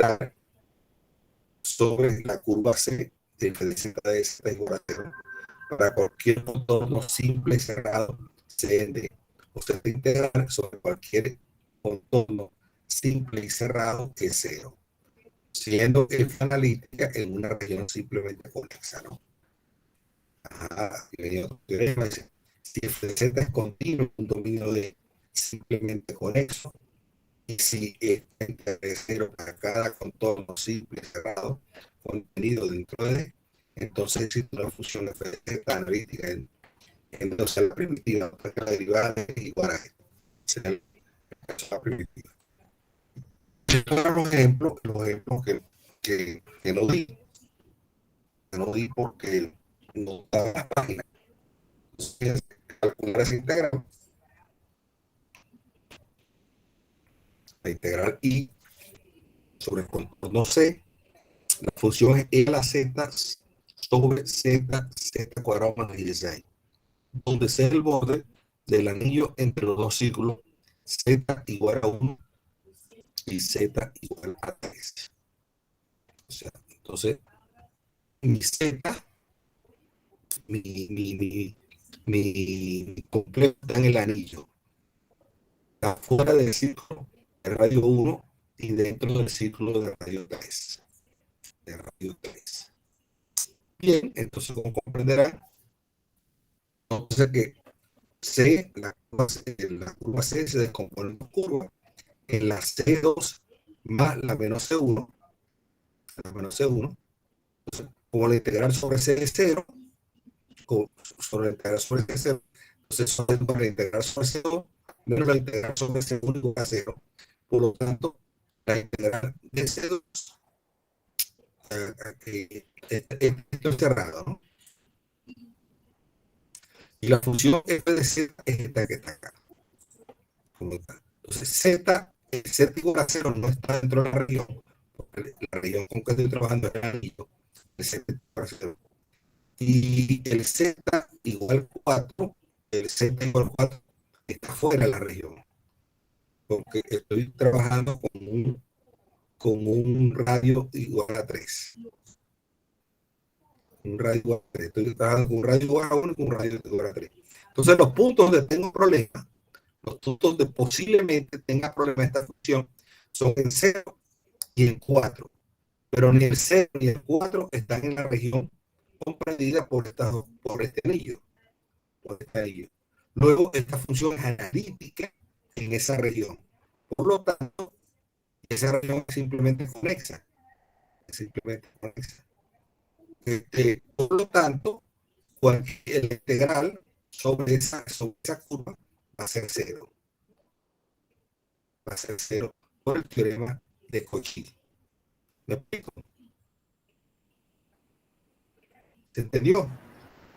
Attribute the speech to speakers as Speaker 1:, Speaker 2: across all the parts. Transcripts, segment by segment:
Speaker 1: integrar sobre la curva C de z de z igual a 0 para cualquier contorno simple y cerrado CND. O sea, integrar sobre cualquier contorno simple y cerrado que es 0, siendo f analítica en una región simplemente convexa, ¿no? Si f de z es continuo, un dominio de simplemente conexo, y si entre 0 para cada contorno simple y cerrado contenido dentro de, entonces existe una función f de z analítica entonces la primitiva, porque la derivada es igual a esto. Será la primitiva. Estos son los ejemplos que no di porque no estaba en la página. Entonces, calcular esa integral. La integral I sobre el contorno C, la función es E a la Z sobre Z cuadrado más 16, donde C es el borde del anillo entre los dos círculos Z igual a 1 y Z igual a 3. O sea, entonces, mi Z, mi complejo está en el anillo, está fuera del círculo de radio 1 y dentro del círculo de radio 3. Bien, entonces, como comprenderán, entonces que C, la curva C se descompone en dos curvas, en la C2 más la menos C1, entonces, como la integral sobre C es 0, sobre la integral sobre C0, entonces sobre la integral sobre C2 menos la integral sobre C1 igual a 0. Por lo tanto, la integral de C2 esto es cerrado, ¿no? Y la función f de z es esta que está acá. Entonces, z igual a 0 no está dentro de la región, porque la región con que estoy trabajando es el anillo. El z igual a 0. Y el z igual 4, el z igual 4 está fuera de la región, porque estoy trabajando con un radio igual a 3. Un radio igual a 3. Estoy trabajando con un radio igual a 1 y con un radio igual a 3. Entonces, los puntos donde tengo problemas, los puntos donde posiblemente tenga problemas esta función, son en 0 y en 4. Pero ni el 0 ni el 4 están en la región comprendida por este anillo. Luego, esta función es analítica en esa región. Por lo tanto, esa región es simplemente conexa. Por lo tanto, cualquier integral sobre esa curva va a ser 0. Va a ser 0 por el teorema de Cauchy. ¿Me explico? ¿Se entendió?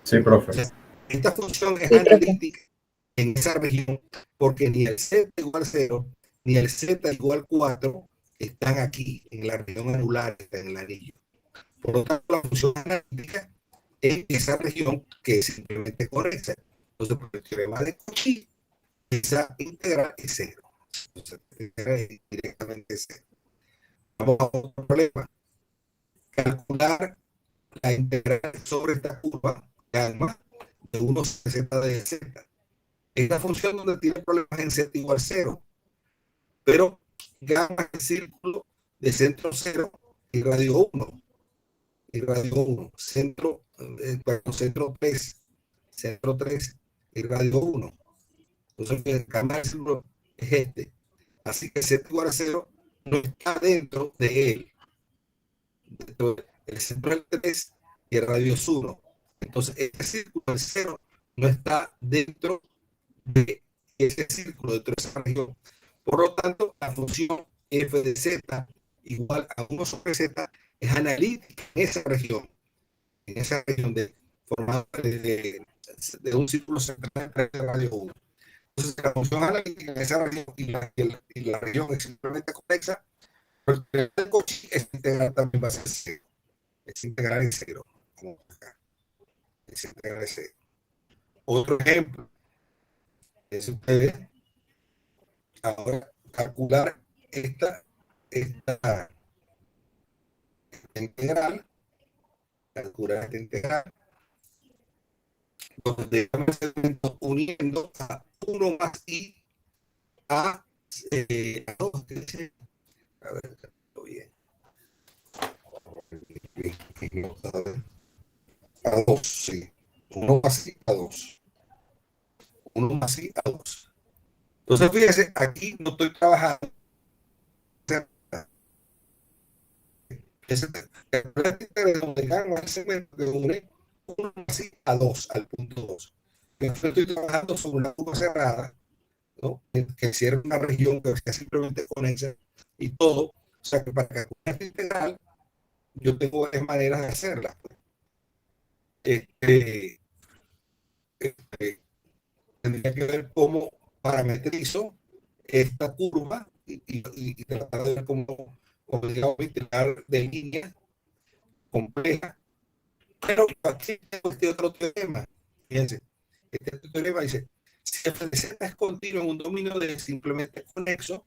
Speaker 2: Sí, profe.
Speaker 1: O sea, esta función es
Speaker 3: Sí, profe.
Speaker 1: analítica en esa región porque ni el z igual 0 ni el z igual 4 están aquí en la región anular, está en el anillo. Por lo tanto, la función analítica en esa región que es simplemente convexa. Entonces, por el teorema de Cauchy, esa integral es 0. Entonces, la integral es directamente 0. Vamos a otro problema. Calcular la integral sobre esta curva gamma de 1 z de z. Esta función donde tiene problemas en z igual 0, pero gamma es el círculo de centro 0 y radio 1. Centro 3 y radio 1. Entonces, el gamma del círculo es este. Así que z igual a 0 no está dentro de él. El centro es el 3 y el radio es 1. Entonces, este círculo del 0 no está dentro de ese círculo, dentro de esa región. Por lo tanto, la función f de z igual a 1 sobre z es analítica en esa región formada de un círculo central entre radio 1. Entonces, la función analítica en esa región y la región es simplemente compleja, pero el Cauchy es integral también va a ser 0. Es integral en 0. Como acá. Es integral en 0. Otro ejemplo es ustedes ahora calcular esta integral, calcular esta integral, donde uniendo a 1 más i a 2. A ver, bien. A 2, sí. 1 más i a 2. 1 más i a 2. Entonces, fíjense, aquí no estoy trabajando. Donde gano el segmento que une 1 más i a 2, al punto 2. Estoy trabajando sobre una curva cerrada, ¿no? Que cierra una región que simplemente conexa y todo. O sea, que para calcular esta integral, yo tengo varias maneras de hacerla. Este, tendría que ver cómo parametrizo esta curva y tratar de ver cómo digamos, integrar de línea compleja. Pero aquí tengo este otro teorema. Fíjense, este teorema dice, si f de z es continuo en un dominio de simplemente conexo,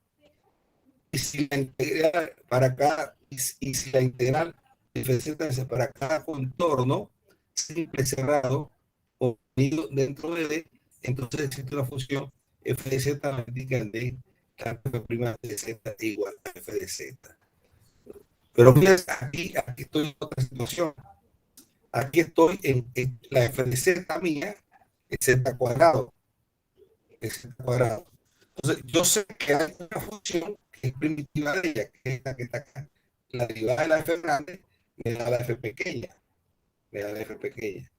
Speaker 1: y si la integral para cada, y si la integral de f de z es para cada contorno simple cerrado o dentro de D, entonces existe una función f de z analítica de tanto f' de z igual a f de z. Pero fíjense, aquí estoy en otra situación. Aquí estoy en la f de z mía, es z cuadrado. Es z cuadrado. Entonces, yo sé que hay una función que es primitiva de ella, que es esta que está acá. La derivada de la f grande me da la f pequeña. Me da la f pequeña.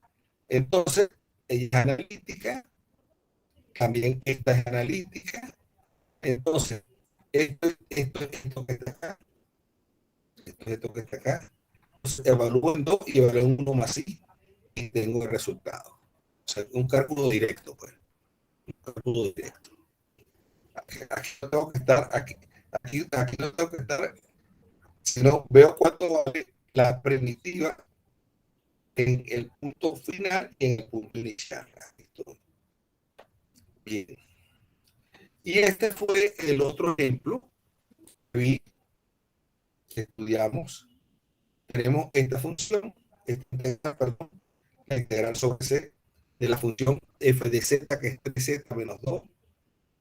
Speaker 1: Entonces, ella es analítica. También esta es analítica. Entonces, esto que está acá. Esto que está acá. Entonces, evalúo en 2 y evalúo en 1 más i y tengo el resultado. O sea, un cálculo directo, pues. Un cálculo directo. Aquí no tengo que estar, aquí no tengo que estar, sino veo cuánto vale la primitiva en el punto final y en el punto inicial. Bien. Y este fue el otro ejemplo que estudiamos. Tenemos esta función, la integral sobre C de la función f de z, que es 3z menos 2,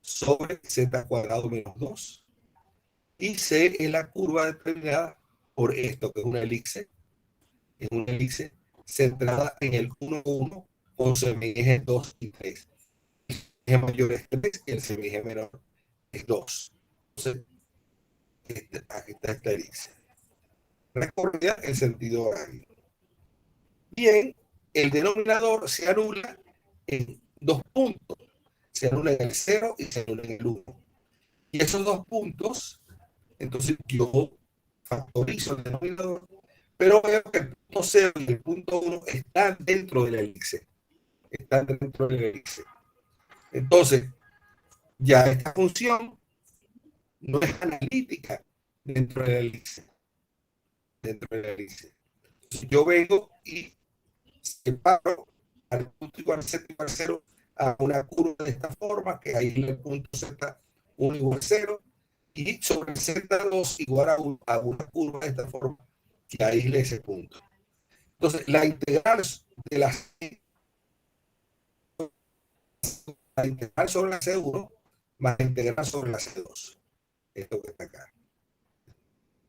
Speaker 1: sobre z cuadrado menos 2. Y C es la curva determinada por esto, que es una elipse centrada en el 1, 1, con semiejes 2 y 3. El mayor es 3 y el semieje menor es 2. Entonces, aquí está esta elipse. Recorrida en sentido horario. Bien, el denominador se anula en 2 puntos. Se anula en el 0 y se anula en el 1. Y esos 2 puntos, entonces yo factorizo el denominador, pero veo que el punto 0 y el punto 1 están dentro de la elipse. Están dentro de la elipse. Entonces, ya esta función no es analítica dentro de la elipse. Dentro de la elipse. Entonces, yo vengo y separo al punto igual z igual a 0 a una curva de esta forma, que ahí el punto z1 igual a 0, y sobre z2 igual a una curva de esta forma, que aísle ese punto. Entonces, la integral de la integral sobre la C1 más la integral sobre la C2. Esto que está acá.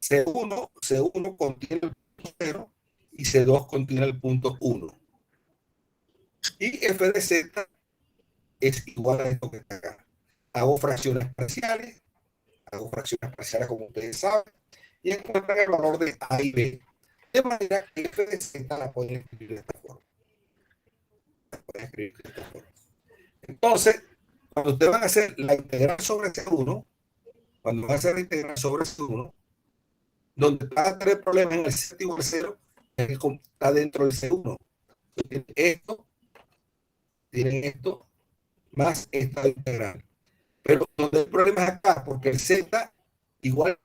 Speaker 1: C1 contiene el punto 0 y C2 contiene el punto 1. Y f de z es igual a esto que está acá. Hago fracciones parciales como ustedes saben, y encuentran el valor de A y B. De manera que f de z la pueden escribir de esta forma. Entonces, cuando ustedes van a hacer la integral sobre C1, cuando van a hacer la integral sobre C1, donde va a tener problemas en el z igual a 0, es que está dentro del C1. Tienen esto más esta integral. Pero donde el problema es acá, porque el z igual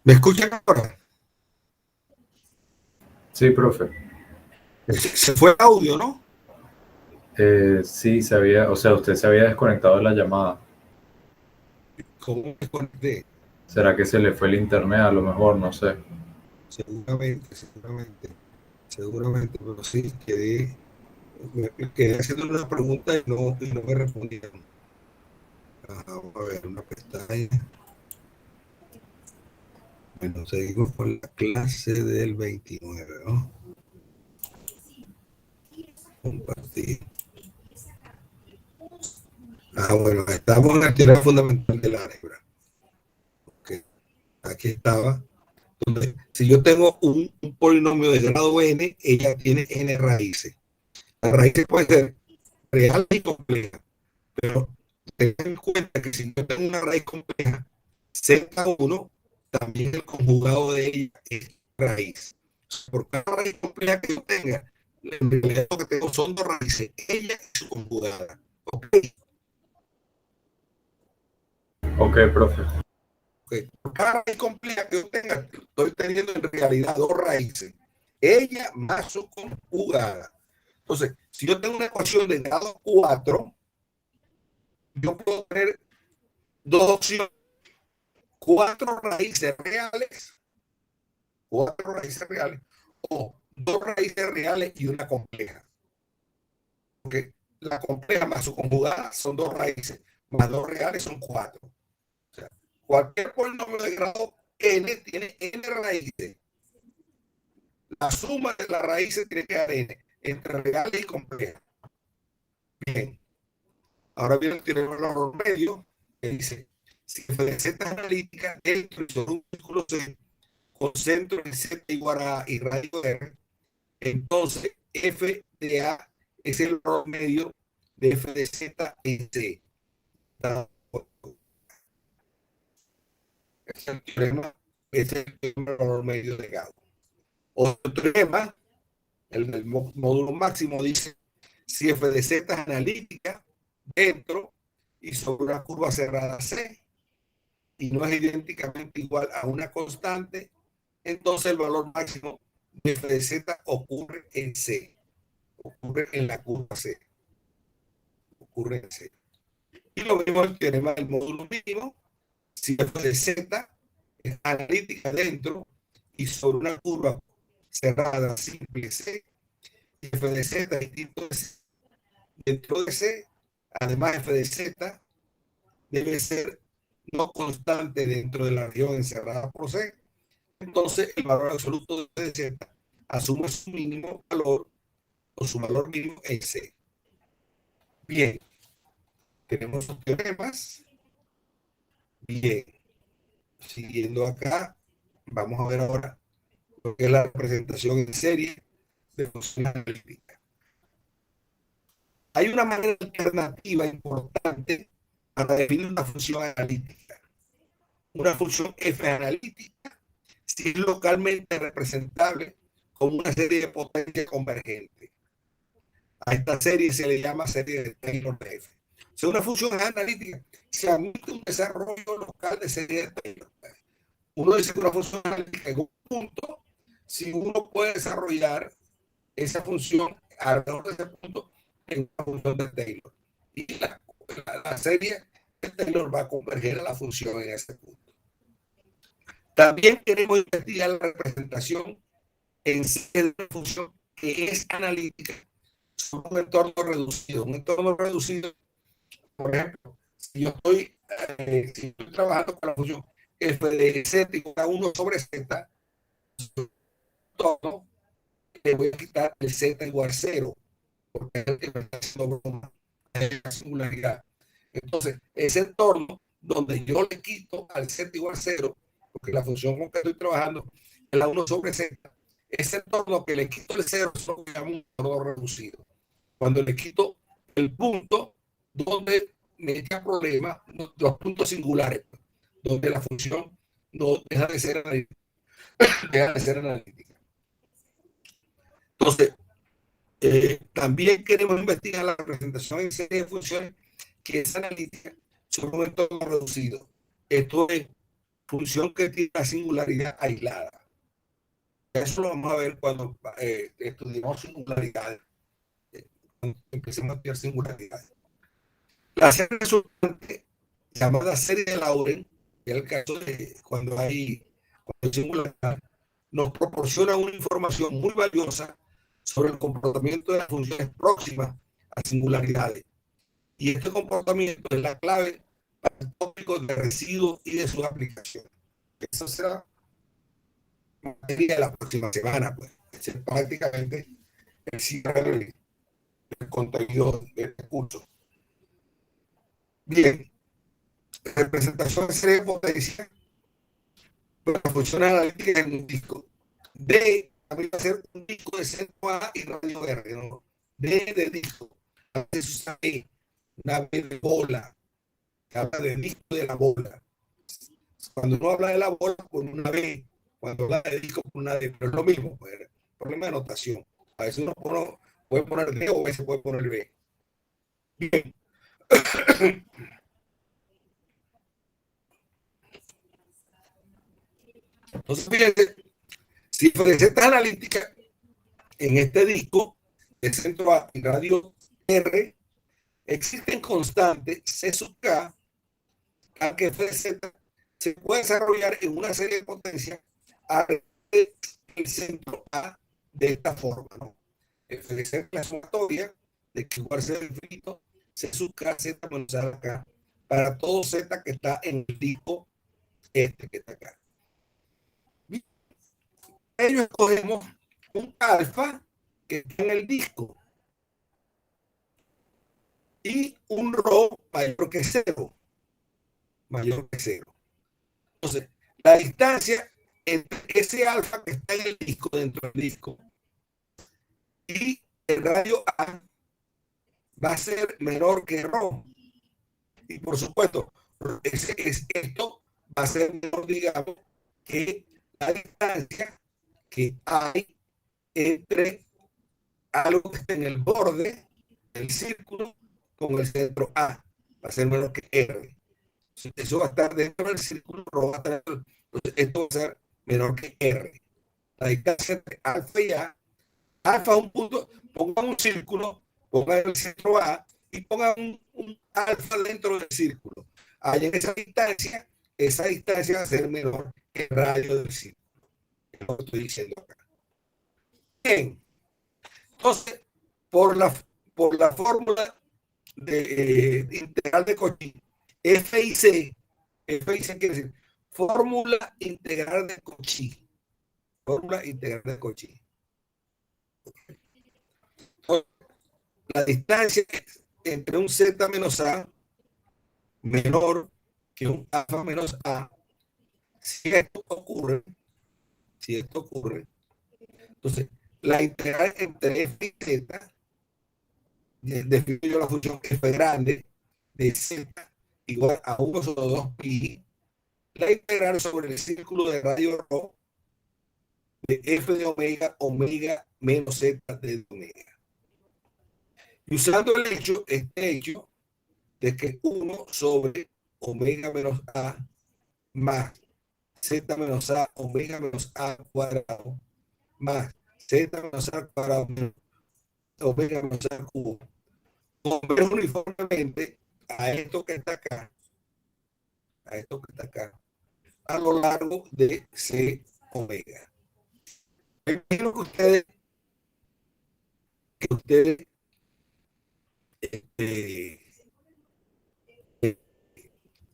Speaker 1: ¿Me escuchan ahora?
Speaker 2: Sí, profe.
Speaker 1: Se fue el audio, ¿no?
Speaker 2: Sí, o sea, usted se había desconectado de la llamada.
Speaker 1: ¿Cómo me conecté?
Speaker 2: ¿Será que se le fue el internet? A lo mejor, no sé.
Speaker 1: Seguramente, pero sí, quedé haciendo una pregunta y no me respondieron. Vamos a ver, una pestaña. Bueno, seguimos con la clase del 29, ¿no? Compartir. Bueno, estamos en la teoría fundamental del álgebra. Okay. Aquí estaba. Donde, si yo tengo un polinomio de grado n, ella tiene n raíces. Las raíces pueden ser reales y complejas, pero ten en cuenta que si yo tengo una raíz compleja, Z1 también el conjugado de ella es raíz. Por cada raíz compleja que yo tenga, en realidad lo que tengo son dos raíces, ella y su conjugada. ¿Okay?
Speaker 2: Ok, profe.
Speaker 1: Okay. Por cada raíz compleja que yo tenga, estoy teniendo en realidad dos raíces, ella más su conjugada. Entonces, si yo tengo una ecuación de grado 4, yo puedo tener dos opciones, cuatro raíces reales o dos raíces reales y una compleja. Porque la compleja más su conjugada son dos raíces, más dos reales son cuatro. O sea, cualquier polinomio de grado n tiene n raíces. La suma de las raíces tiene que dar n entre reales y complejas. Bien. Ahora viene el teorema del valor medio que dice si f de z es analítica dentro de un círculo C con centro en z igual a A y radio R, entonces f de A es el valor medio de f de z en C. Es el teorema del valor medio de Gauss. Otro teorema, el del módulo máximo, dice si f de z es analítica dentro y sobre una curva cerrada C y no es idénticamente igual a una constante, entonces el valor máximo de f de z ocurre en C, ocurre en la curva C, ocurre en C. Y lo mismo el teorema del módulo mínimo, si f de z es analítica dentro y sobre una curva cerrada simple C, y f de z distinto de C, dentro de C, además f de z debe ser no constante dentro de la región encerrada por C, entonces el valor absoluto de z asume su mínimo valor o su valor mínimo en C. Bien, tenemos los teoremas. Bien, siguiendo acá, vamos a ver ahora lo que es la representación en serie de funciones analíticas. Hay una manera alternativa importante para definir una función analítica. Una función f analítica si es localmente representable como una serie de potencias convergentes. A esta serie se le llama serie de Taylor de F. O sea, una función analítica se admite un desarrollo local de serie de Taylor. Uno dice que una función analítica en un punto, si uno puede desarrollar esa función alrededor de ese punto en una función de Taylor. Y la serie de Taylor va a converger a la función en ese punto. También queremos investigar la representación en sí de una función que es analítica sobre un entorno reducido. Un entorno reducido, por ejemplo, si estoy trabajando con la función f de z igual a 1 sobre z, todo, le voy a quitar el z igual a 0, porque es el que me está haciendo broma de la singularidad. Entonces, ese entorno donde yo le quito al z igual a 0, porque la función con que estoy trabajando es la 1 sobre z, ese entorno que le quito el 0 es lo que llamo un entorno reducido. Cuando le quito el punto donde me echa problemas, los puntos singulares, donde la función no deja de ser analítica. Deja de ser analítica. Entonces, también queremos investigar la representación en serie de funciones que es analítica sobre un entorno reducido. Esto es función que tiene la singularidad aislada. Eso lo vamos a ver cuando estudiemos singularidades, cuando empecemos a estudiar singularidades. La serie resultante, llamada serie de Laurent, que es el caso de cuando hay singularidad, nos proporciona una información muy valiosa sobre el comportamiento de las funciones próximas a singularidades. Y este comportamiento es la clave para el tópico de residuos y de sus aplicaciones. Eso será materia de la próxima semana, pues. Es prácticamente el cierre del contenido de este curso. Bien, representación de serie de potencia para funciones analíticas en un disco. D también va a ser un disco de centro A y radio R, ¿no? D de disco. A veces usa B, una B de bola, que habla del disco de la bola. Cuando uno habla de la bola, con una B. Cuando habla de disco, con una D. Pero es lo mismo, pues, problema de notación. A veces uno puede poner D o a veces puede poner B. Bien. Entonces, fíjense, si frecuencia analítica en este disco de centro A y radio R existen constantes C sub K, a que FZ se puede desarrollar en una serie de potencias el centro A de esta forma, ¿no? FZ es la sumatoria de que igual sea infinito C sub K, Z menos A acá, para todo Z que está en el disco este que está acá. Ellos escogemos un alfa que está en el disco y un rho mayor que cero. Mayor que cero. Entonces, la distancia entre ese alfa que está en el disco, dentro del disco, y el radio A va a ser menor que rho. Y por supuesto, esto va a ser menor, digamos, que la distancia que hay entre algo que está en el borde del círculo con el centro A. Va a ser menor que R. Eso va a estar dentro del círculo, va a estar, entonces esto va a ser menor que R. La distancia entre alfa y A, alfa un punto, pongan un círculo, pongan el centro A y pongan un alfa dentro del círculo. Ahí en esa distancia va a ser menor que el radio del círculo. Es lo que estoy diciendo acá. Bien, entonces, por la fórmula de integral de Cauchy, F y C quiere decir fórmula integral de Cauchy. Fórmula integral de Cauchy. La distancia entre un Z menos A menor que un alfa menos A. Si esto ocurre, entonces la integral entre F y Z, defino yo la función F grande de Z igual a 1 sobre 2 pi, la integral sobre el círculo de radio rho de F de omega, omega menos Z de omega. Y usando este hecho de que 1 sobre omega menos A más Z menos A, omega menos A cuadrado, más Z menos A cuadrado menos omega menos A cubo, converge uniformemente a esto que está acá, a lo largo de C omega. Imagino que ustedes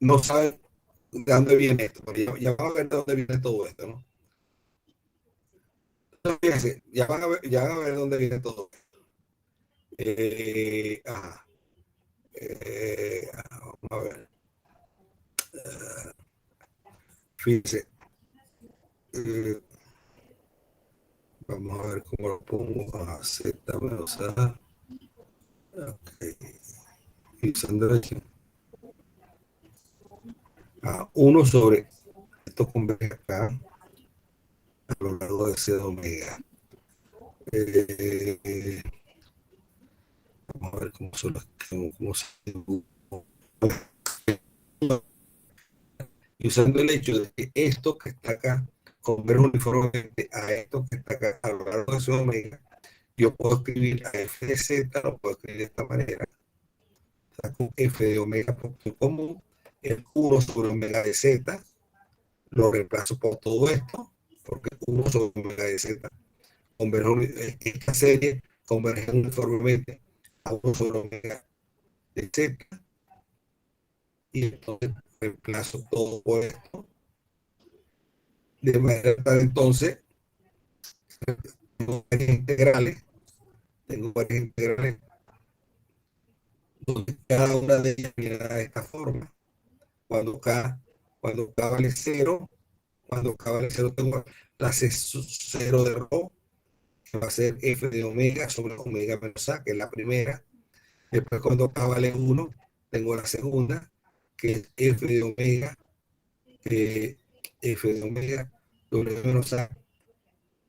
Speaker 1: no saben de dónde viene esto, porque ya van a ver de dónde viene todo esto, ¿no? Entonces, fíjense, ya van a ver dónde viene todo esto. Vamos a ver. Fíjense. Vamos a ver cómo lo pongo a Z menos A. Ok. Y Sandra, a 1 sobre esto converge acá a lo largo de C de omega. Vamos a ver cómo se Y usando el hecho de que esto que está acá converge uniformemente a esto que está acá a lo largo de su omega, yo puedo escribir a f de z, lo puedo escribir de esta manera. Saco f de omega punto común, el 1 sobre omega de z, lo reemplazo por todo esto, porque 1 sobre omega de z converge, esta serie converge uniformemente a 1 sobre omega de z, y entonces reemplazo todo por esto, de manera tal entonces tengo varias integrales, donde cada una de ellas viene de esta forma. Cuando K, cuando K vale 0, cuando K vale 0 tengo la C0 de ρ, que va a ser F de omega sobre omega menos A, que es la primera. Después cuando K vale 1, tengo la segunda, que es F de omega, F de omega, W menos A,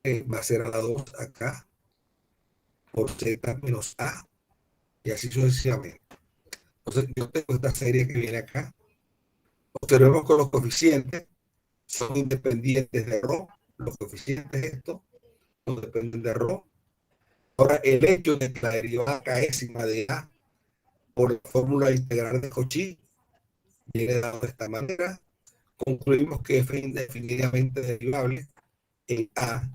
Speaker 1: que va a ser a la 2 acá, por Z menos A, y así sucesivamente. Entonces yo tengo esta serie que viene acá. Observemos que los coeficientes son independientes de ρ. Los coeficientes estos no dependen de ρ. Ahora, el hecho de que la derivada késima de A por la fórmula integral de Cauchy viene dado de esta manera, concluimos que f es indefinidamente derivable en A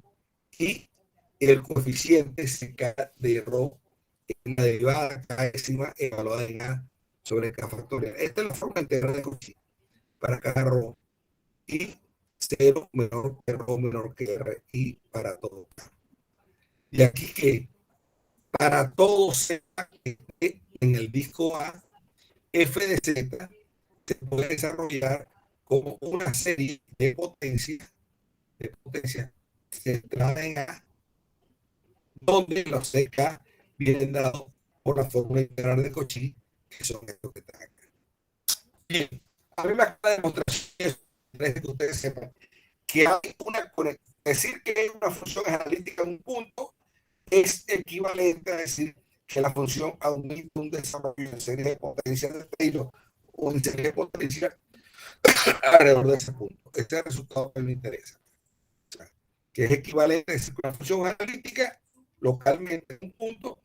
Speaker 1: y el coeficiente CK de ρ en la derivada késima evaluada en A sobre K factorial. Esta es la fórmula integral de Cauchy para cada ρ y 0 menor que ρ menor que r y para todo K. Y aquí que para todo Z que esté en el disco A, f de z se puede desarrollar como una serie de potencia centrada en A, donde los CK vienen dados por la fórmula integral de Cauchy, que son estos que están acá. Bien, a mí me acaba de demostrar que ustedes sepan que hay una conexión. Decir que hay una función analítica en un punto es equivalente a decir que la función aumenta un desarrollo en serie de potencia de Taylor o en serie de potencia alrededor de ese punto. Este es el resultado que me interesa. O sea, que es equivalente a decir que una función analítica localmente en un punto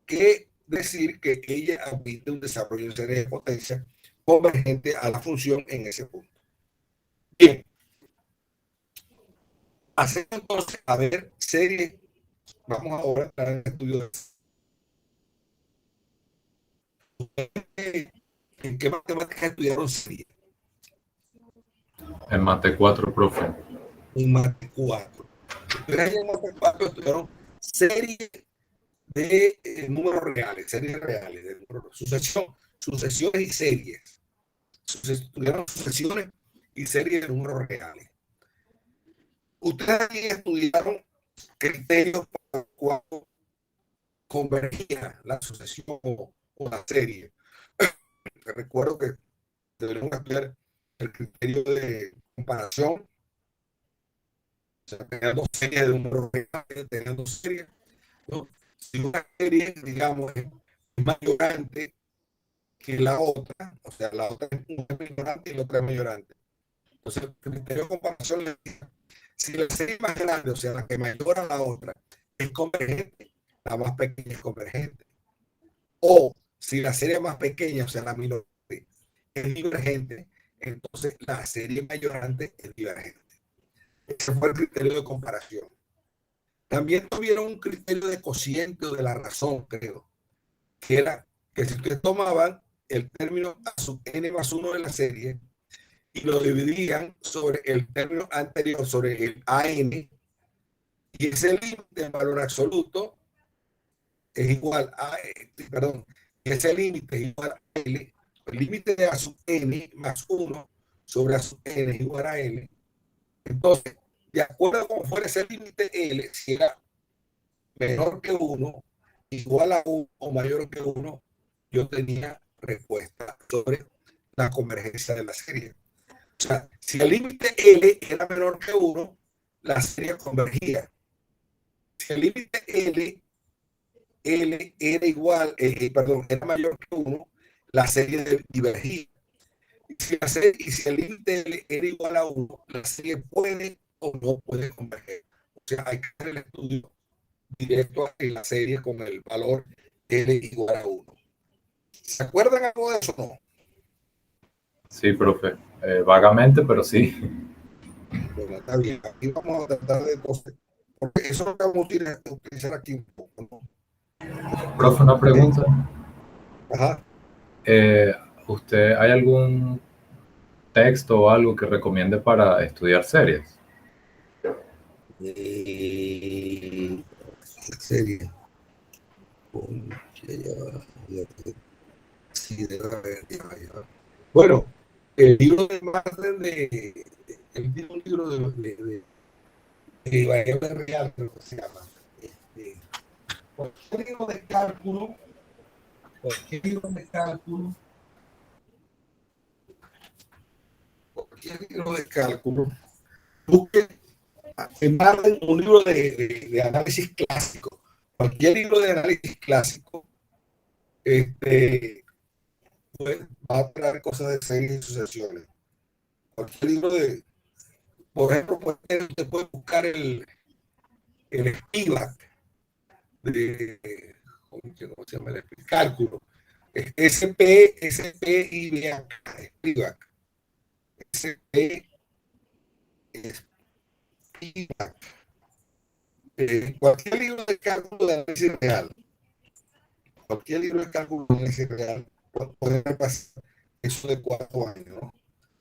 Speaker 1: que decir que ella aumenta un desarrollo en serie de potencia convergente a la función en ese punto. Bien. Hacemos entonces, a ver, serie. Vamos ahora a estar en el estudio de ¿en qué matemáticas estudiaron serie?
Speaker 2: En Mate 4, profe.
Speaker 1: En Mate 4. Ustedes en Mate 4 estudiaron serie de números reales, series reales, de sucesiones y series. Estudiaron sucesiones y series de números reales. Ustedes también estudiaron criterios para cuando convergía la sucesión o la serie. Te recuerdo que deberíamos estudiar el criterio de comparación, o sea, tener dos series de números reales, tener dos series, ¿no? Si una serie, digamos, es mayorante que la otra, o sea, la otra es mayorante y la otra es mayorante. Entonces, el criterio de comparación le dice, si la serie más grande, o sea, la que mayor a la otra, es convergente, la más pequeña es convergente. O si la serie más pequeña, o sea, la menor, es divergente, entonces la serie mayorante es divergente. Ese fue el criterio de comparación. También tuvieron un criterio de cociente o de la razón, creo, que era que si ustedes tomaban el término a sub n más 1 de la serie y lo dividían sobre el término anterior, sobre el an, y ese límite en valor absoluto es igual a, perdón, ese límite es igual a L, el límite de A sub n más 1 sobre A sub n es igual a L. Entonces, de acuerdo a cómo fuera ese límite L, si era menor que 1, igual a 1 o mayor que 1, yo tenía respuesta sobre la convergencia de la serie. O sea, si el límite L era menor que 1, la serie convergía. Si el límite L era igual, perdón, era mayor que 1, la serie divergía. Y si el límite era igual a 1, la serie puede o no puede converger. O sea, hay que hacer el estudio directo en la serie con el valor L igual a 1. ¿Se acuerdan algo de eso o no?
Speaker 2: Sí, profe. Vagamente, pero sí.
Speaker 1: Bueno, está bien. Aquí vamos a tratar de entonces, porque eso es lo que vamos a utilizar aquí un poco, ¿no?
Speaker 2: Profe, una pregunta.
Speaker 1: Ajá.
Speaker 2: Eh, ¿Usted hay algún texto o algo que recomiende para estudiar series?
Speaker 1: Serie. Sí, debe haber, ya. Bueno, el libro de Marten él tiene un libro de variable real, creo que se llama. Este, cualquier libro de cálculo, cualquier libro de cálculo, cualquier libro de cálculo, busque en Marten un libro de análisis clásico. Cualquier libro de análisis clásico, pues, va a traer cosas de series y sucesiones. Cualquier libro por ejemplo, usted puede buscar el Spivak de, ¿cómo se llama? El cálculo. SPIBAK, Spivak. SP Spivak. Cualquier libro de cálculo de análisis real, cualquier libro de cálculo de análisis real puede repasar eso de 4 años, ¿no?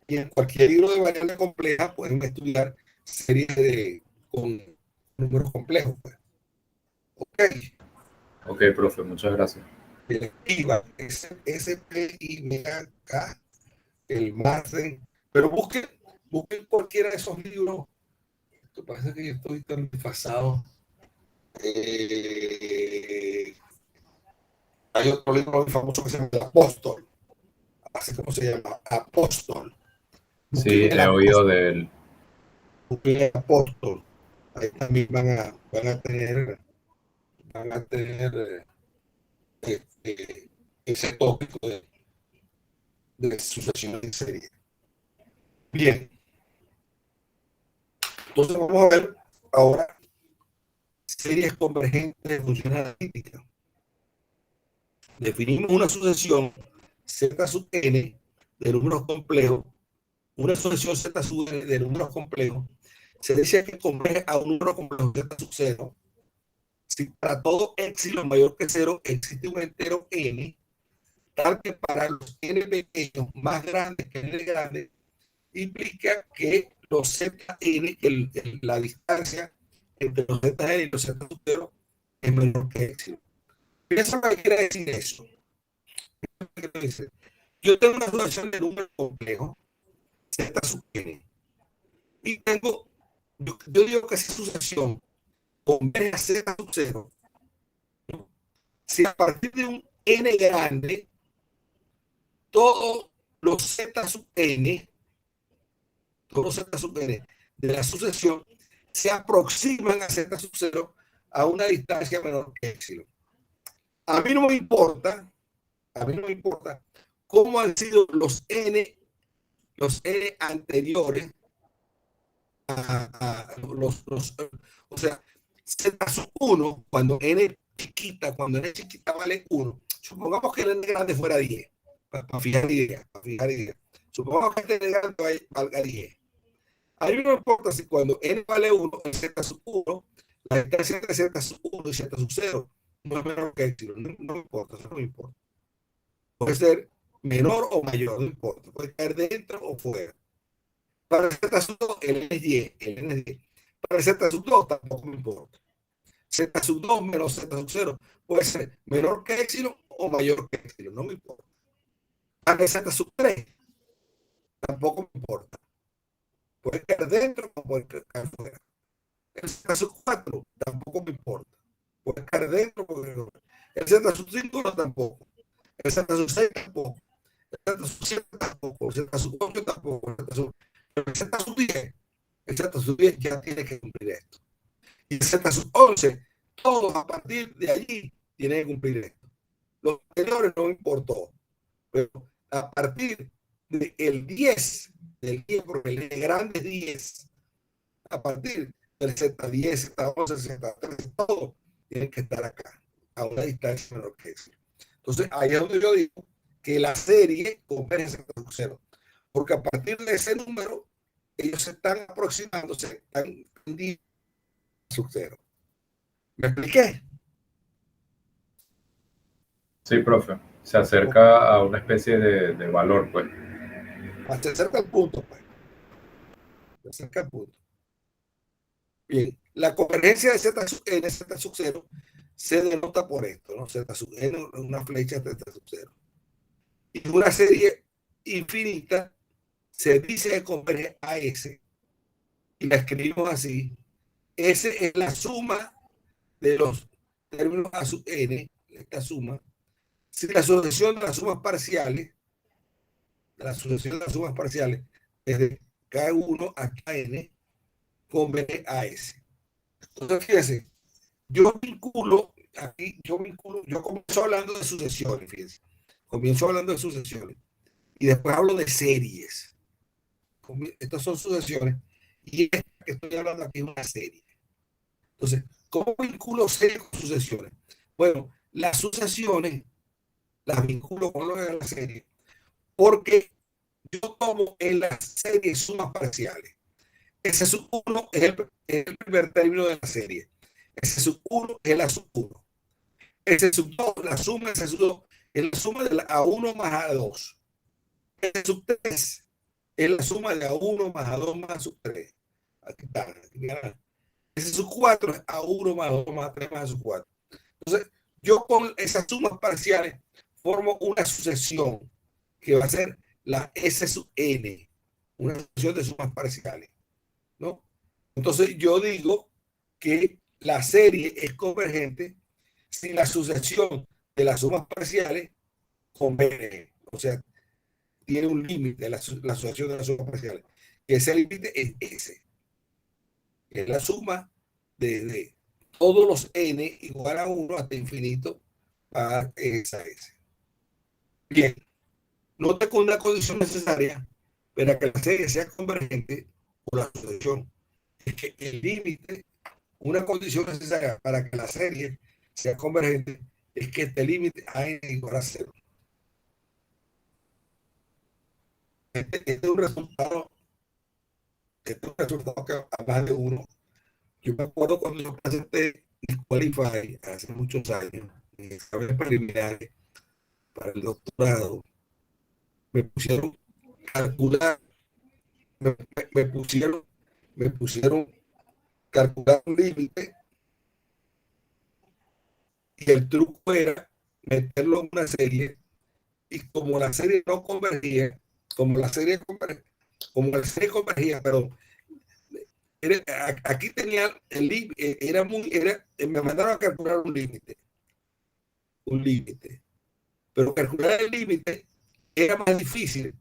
Speaker 1: Y en cualquier libro de variable compleja pueden estudiar series con números complejos. Pues. Ok.
Speaker 2: Ok, profe, muchas gracias.
Speaker 1: El IVA, SPIBAK, el Marden, pero busquen cualquiera de esos libros. Esto parece que yo estoy tan desfasado. Hay otro libro muy famoso que se llama El Apóstol, así como se llama, Apóstol.
Speaker 2: Sí,
Speaker 1: Busquen el
Speaker 2: he oído
Speaker 1: Apóstol,
Speaker 2: de él.
Speaker 1: busquen el Apóstol. Ahí también van a tener ese tópico de sucesión en serie. Bien, entonces vamos a ver ahora series convergentes de funciones analíticas. Definimos una sucesión Z sub n de números complejos, una sucesión Z sub n de números complejos, se dice que converge a un número complejo Z sub 0 si para todo épsilon mayor que 0 existe un entero n, tal que para los n pequeños más grandes que n grande, implica que los Zn, la distancia entre los Zn y los Z sub 0 es menor que épsilon. ¿Eso qué quiere decir eso? Yo tengo una sucesión de números complejos, Z sub n, y yo digo que esa sucesión converge a Z sub 0, ¿no? Si a partir de un n grande, todos los Z sub n, todos los Z sub n de la sucesión se aproximan a Z sub 0 a una distancia menor que épsilon. A mí no me importa cómo han sido los n anteriores o sea, Z sub 1, cuando n chiquita vale 1, supongamos que el n grande fuera 10, para fijar idea, supongamos que el n grande valga 10. A mí no me importa si cuando n vale 1, el Z sub 1, la distancia entre Z sub 1 y Z sub 0 no es menor que epsilon, no me importa, eso no me importa. Puede ser menor o mayor, no importa, puede caer dentro o fuera. Para el Z sub 2, el N es 10, Para el Z sub 2 tampoco me importa. Z sub 2 menos Z sub 0 puede ser menor que épsilon o mayor que épsilon, no me importa. Para el Z sub 3 tampoco me importa. Puede caer dentro o puede caer fuera. El Z sub 4 tampoco me importa. Puede caer dentro o puede caer fuera. El Z sub 5 no tampoco. El Z sub 6 tampoco. El Z sub 7 tampoco. El Z sub 8 tampoco. El Z sub 10 el Z sub 10 ya tiene que cumplir esto. Y el Z sub 11, todos a partir de allí tienen que cumplir esto. Los anteriores no importó, pero a partir del 10, porque el grande es 10, a partir del Z10, Z11, Z13, todo tiene que estar acá, a una distancia menor que eso. Entonces, ahí es donde yo digo que la serie converge en Z sub 0, porque a partir de ese número, ellos se están aproximándose, están en sub 0. ¿Me expliqué?
Speaker 2: Sí, profe. Se acerca a una especie de valor, pues.
Speaker 1: Se acerca al punto, pues. Se acerca al punto. Bien, la convergencia de Z sub n, Z sub 0, se denota por esto, ¿no? Z sub n, una flecha de Z sub 0. Y una serie infinita se dice que converge a S, y la escribimos así. S es la suma de los términos a sub n, esta suma, si la sucesión de las sumas parciales, desde K1 a Kn, converge a S. Entonces, fíjense, yo comienzo hablando de sucesiones, fíjense. Comienzo hablando de sucesiones y después hablo de series. Estas son sucesiones y esta que estoy hablando aquí es una serie. Entonces, ¿cómo vinculo series con sucesiones? Bueno, las sucesiones las vinculo con lo de la serie porque yo tomo en la serie sumas parciales. Ese sub 1 es el primer término de la serie. Ese sub 1 es la sub 1. Ese sub 2, la suma de ese sub 2 es la suma de la A1 más A2. Ese sub 3 es la suma de A1 más A2 más sub 3. Aquí está. Ese sub 4 es A1 más A2 más A3 más sub 4. Entonces, yo con esas sumas parciales formo una sucesión que va a ser la S sub n, una sucesión de sumas parciales, ¿no? Entonces, yo digo que la serie es convergente si la sucesión de las sumas parciales converge, o sea, tiene un límite la sucesión de las sumas parciales, que ese límite es S, es la suma de todos los n igual a 1 hasta infinito a esa S. Bien, nota con una condición necesaria para que la serie sea convergente por la sucesión, es que el límite, una condición necesaria para que la serie sea convergente, es que este límite a n igual a 0. Este es un resultado que a más de uno. Yo me acuerdo cuando yo presenté Disqualify hace muchos años, en exámenes preliminares para el doctorado, me pusieron calcular, me, me pusieron calcular un límite y el truco era meterlo en una serie y como la serie no convergía, como la serie convergía, pero aquí tenía el límite, me mandaron a calcular un límite, pero calcular el límite era más difícil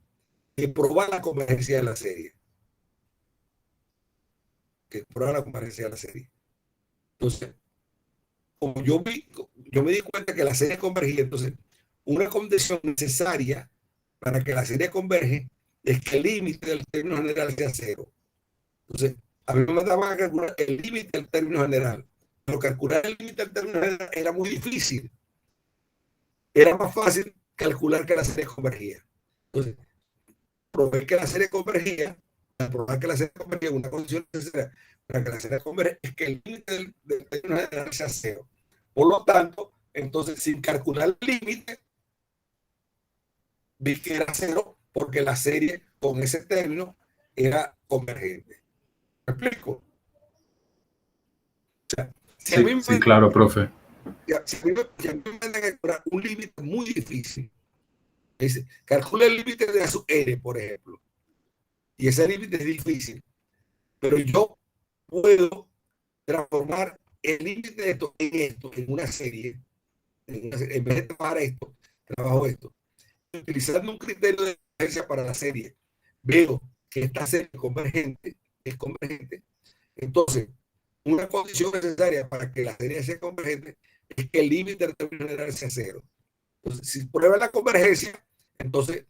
Speaker 1: que probar la convergencia de la serie. Entonces, como yo me di cuenta que la serie convergía, entonces, una condición necesaria para que la serie converge es que el límite del término general sea 0. Entonces, a mí me mandaban a calcular el límite del término general, pero calcular el límite del término general era muy difícil. Era más fácil calcular que la serie convergía. Entonces, probar que la serie convergía, una condición necesaria para que la serie converge es que el límite del término general sea 0. Por lo tanto, entonces, sin calcular el límite, vi que era 0 porque la serie con ese término era convergente. ¿Me explico? O
Speaker 2: sea, sí, claro, profe.
Speaker 1: Si a mí me mandan a calcular un límite muy difícil, dice, calcula el límite de A sub n, por ejemplo, y ese límite es difícil, pero yo puedo transformar el límite de esto en una serie, en vez de trabajar esto, trabajo esto. Utilizando un criterio de convergencia para la serie, veo que esta serie es convergente, entonces una condición necesaria para que la serie sea convergente es que el límite del término general sea 0. Entonces, si prueba la convergencia, entonces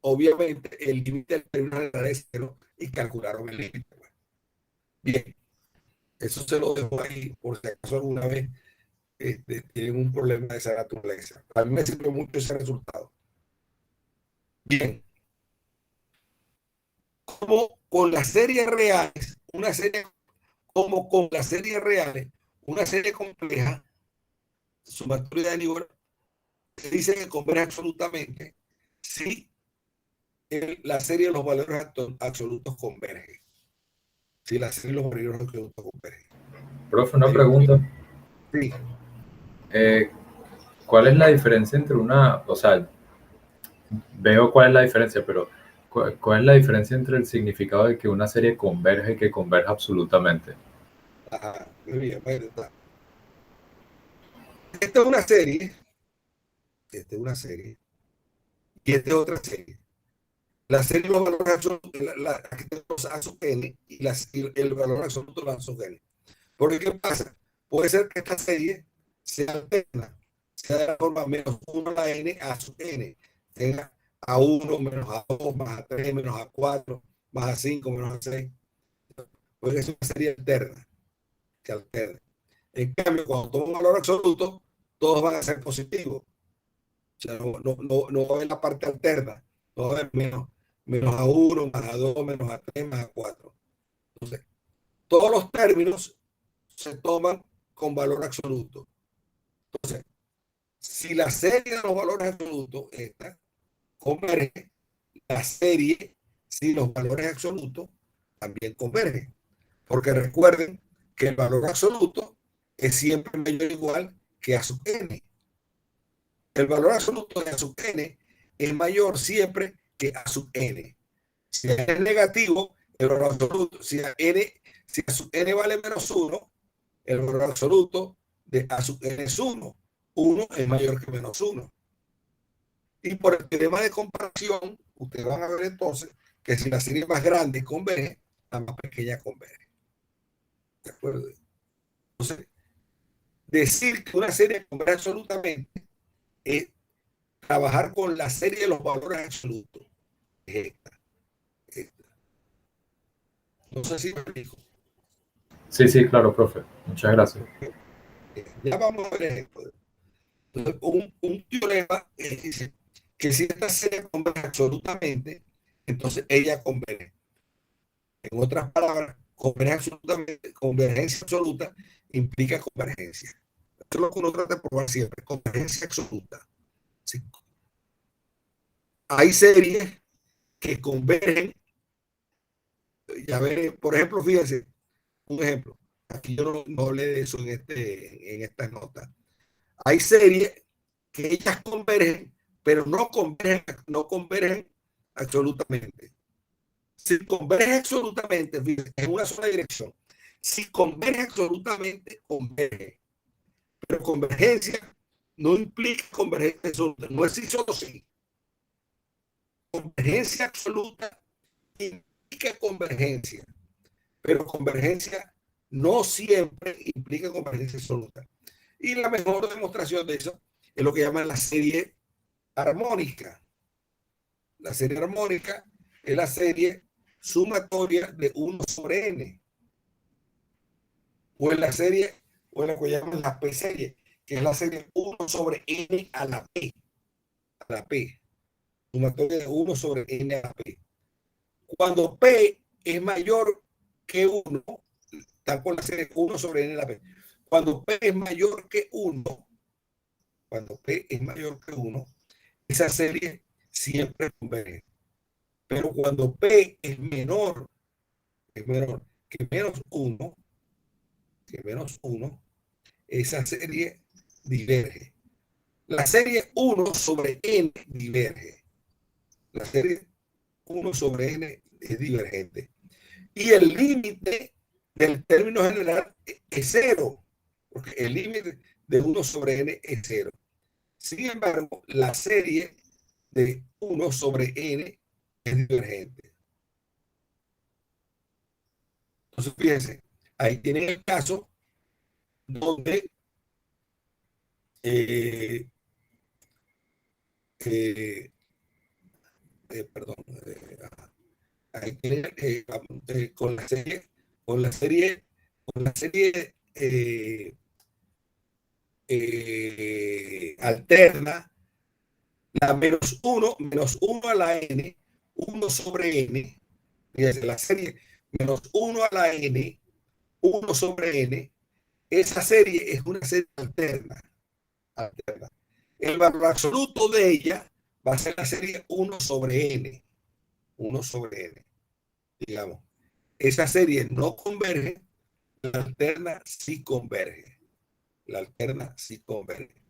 Speaker 1: obviamente el límite del término general es cero y calcularon el límite. Bien, eso se lo dejo ahí por si acaso alguna vez tienen un problema de esa naturaleza. A mí me sirvió mucho ese resultado. Bien, como con las series reales, una serie como con las series reales, una serie compleja, sumatoria de nivel, se dice que converge absolutamente si la serie de los valores absolutos converge. Si la serie de los valores absolutos converge.
Speaker 2: Profe, una pregunta.
Speaker 1: Sí.
Speaker 2: ¿Cuál es la diferencia entre una, o sea, veo cuál es la diferencia, pero ¿cuál es la diferencia entre el significado de que una serie converge y que converge absolutamente?
Speaker 1: Ajá, muy bien, verdad. Esta es una serie, esta es una serie, y esta es otra serie. La serie de los valores absolutos, los A sub n y el valor absoluto de los A sub n. Porque, ¿qué pasa? Puede ser que esta serie sea alterna, sea de la forma menos 1 a la n a sub n, tenga a 1 menos a 2 más a 3 menos a 4 más a 5 menos a 6. Porque es una serie alterna, que alterna. En cambio, cuando toma un valor absoluto, todos van a ser positivos. O sea, no va a haber la parte alterna, no va a haber menos a 1 más a 2 menos a 3 más a 4. Entonces, todos los términos se toman con valor absoluto. Entonces, si la serie de los valores absolutos esta converge, la serie, si los valores absolutos también convergen. Porque recuerden que el valor absoluto es siempre mayor o igual que A sub n. El valor absoluto de A sub n es mayor siempre que A sub n. Si n es negativo, el valor absoluto, si A sub n vale menos 1, el valor absoluto de A sub n es 1. 1 es mayor que menos 1. Y por el teorema de comparación, ustedes van a ver entonces que si la serie más grande converge, la más pequeña converge. ¿De acuerdo? Entonces, decir que una serie converge absolutamente es trabajar con la serie de los valores absolutos. Esta, esta. No sé si me explico.
Speaker 2: Sí, sí, claro, profe. Muchas gracias.
Speaker 1: Ya vamos a ver ejemplo. Entonces, un teorema dice que si esta serie converge absolutamente, entonces ella converge. En otras palabras, convergencia absoluta implica convergencia. Esto es lo que uno trata de probar siempre, convergencia absoluta. ¿Sí? Hay series que convergen, ya veré, por ejemplo, fíjense, un ejemplo, aquí yo no hablé de eso en estas notas. Hay series que ellas convergen, pero no convergen absolutamente. Si converge absolutamente, fíjense, en una sola dirección. Si converge absolutamente, converge. Pero convergencia no implica convergencia absoluta. No es sí, solo sí. Convergencia absoluta implica convergencia, pero convergencia no siempre implica convergencia absoluta. Y la mejor demostración de eso es lo que llaman la serie armónica. La serie armónica es la serie sumatoria de 1 sobre n. O en la serie, o en lo que llaman la p-serie, que es la serie 1 sobre n a la p. A la p. Sumatoria de 1 sobre n a la p. Cuando p es mayor que 1, está con la serie 1 sobre n a la p. Cuando p es mayor que 1, cuando p es mayor que 1, esa serie siempre converge. Pero cuando p es menor que menos 1, esa serie diverge. La serie 1 sobre n diverge. La serie 1 sobre n es divergente. Y el límite del término general es cero, porque el límite de 1 sobre n es cero. Sin embargo, la serie de 1 sobre n es divergente. Entonces, fíjense, ahí tienen el caso donde eh, perdón, ahí tiene, con la serie, con la serie, con la serie alterna, la menos uno a la n, 1 sobre n, fíjense, la serie menos uno a la n, 1 sobre n, esa serie es una serie alterna. El valor absoluto de ella va a ser la serie 1 sobre n. 1 sobre n. Digamos, esa serie no converge, la alterna sí converge. La alterna sí converge.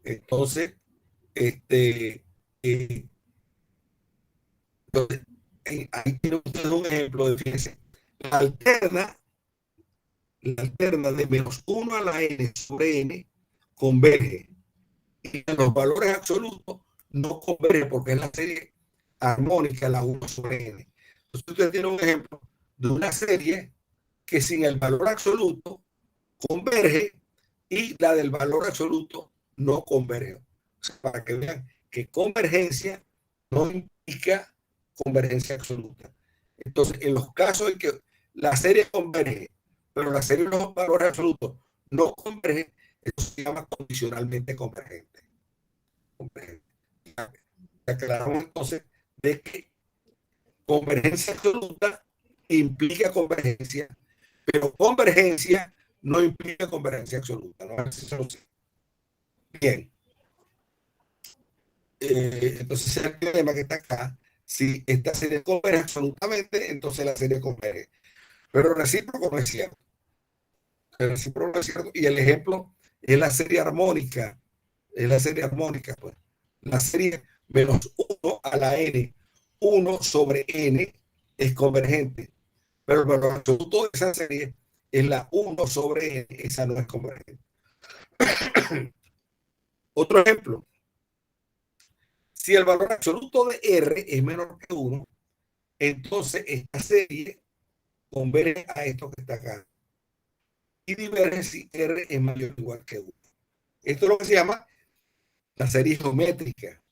Speaker 1: Entonces, eh, ahí tiene usted un ejemplo de, fíjense, la alterna de menos 1 a la n sobre n converge. Y en los valores absolutos no converge porque es la serie armónica, la 1 sobre n. Entonces usted tiene un ejemplo de una serie que sin el valor absoluto converge y la del valor absoluto no converge. O sea, para que vean que convergencia no implica convergencia absoluta. Entonces, en los casos en que la serie converge, pero la serie de los valores absolutos no converge, eso se llama condicionalmente convergente. Aclaramos entonces de que convergencia absoluta implica convergencia, pero convergencia no implica convergencia absoluta. ¿No? Bien. Entonces el problema que está acá, si esta serie converge absolutamente, entonces la serie converge. Pero recíproco no es cierto. El recíproco no es cierto. Y el ejemplo es la serie armónica. Es la serie armónica, pues. La serie menos 1 a la n, 1 sobre n es convergente. Pero el valor absoluto de esa serie es la 1 sobre n, esa no es convergente. Otro ejemplo. Si el valor absoluto de R es menor que 1, entonces esta serie converge a esto que está acá. Y diverge si R es mayor o igual que 1. Esto es lo que se llama la serie geométrica.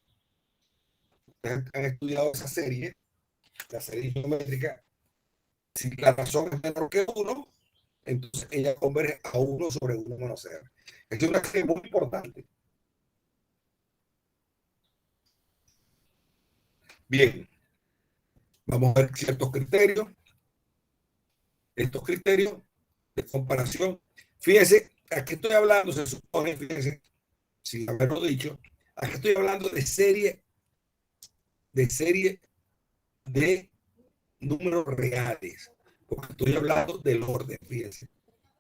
Speaker 1: Ustedes han estudiado esa serie, la serie geométrica. Si la razón es menor que 1, entonces ella converge a 1 sobre 1 menos R. Esto es una serie muy importante. Bien, vamos a ver ciertos criterios. Estos criterios de comparación. Fíjense, aquí estoy hablando, se supone, fíjense, sin haberlo dicho, aquí estoy hablando de serie de números reales, porque estoy hablando del orden, fíjense.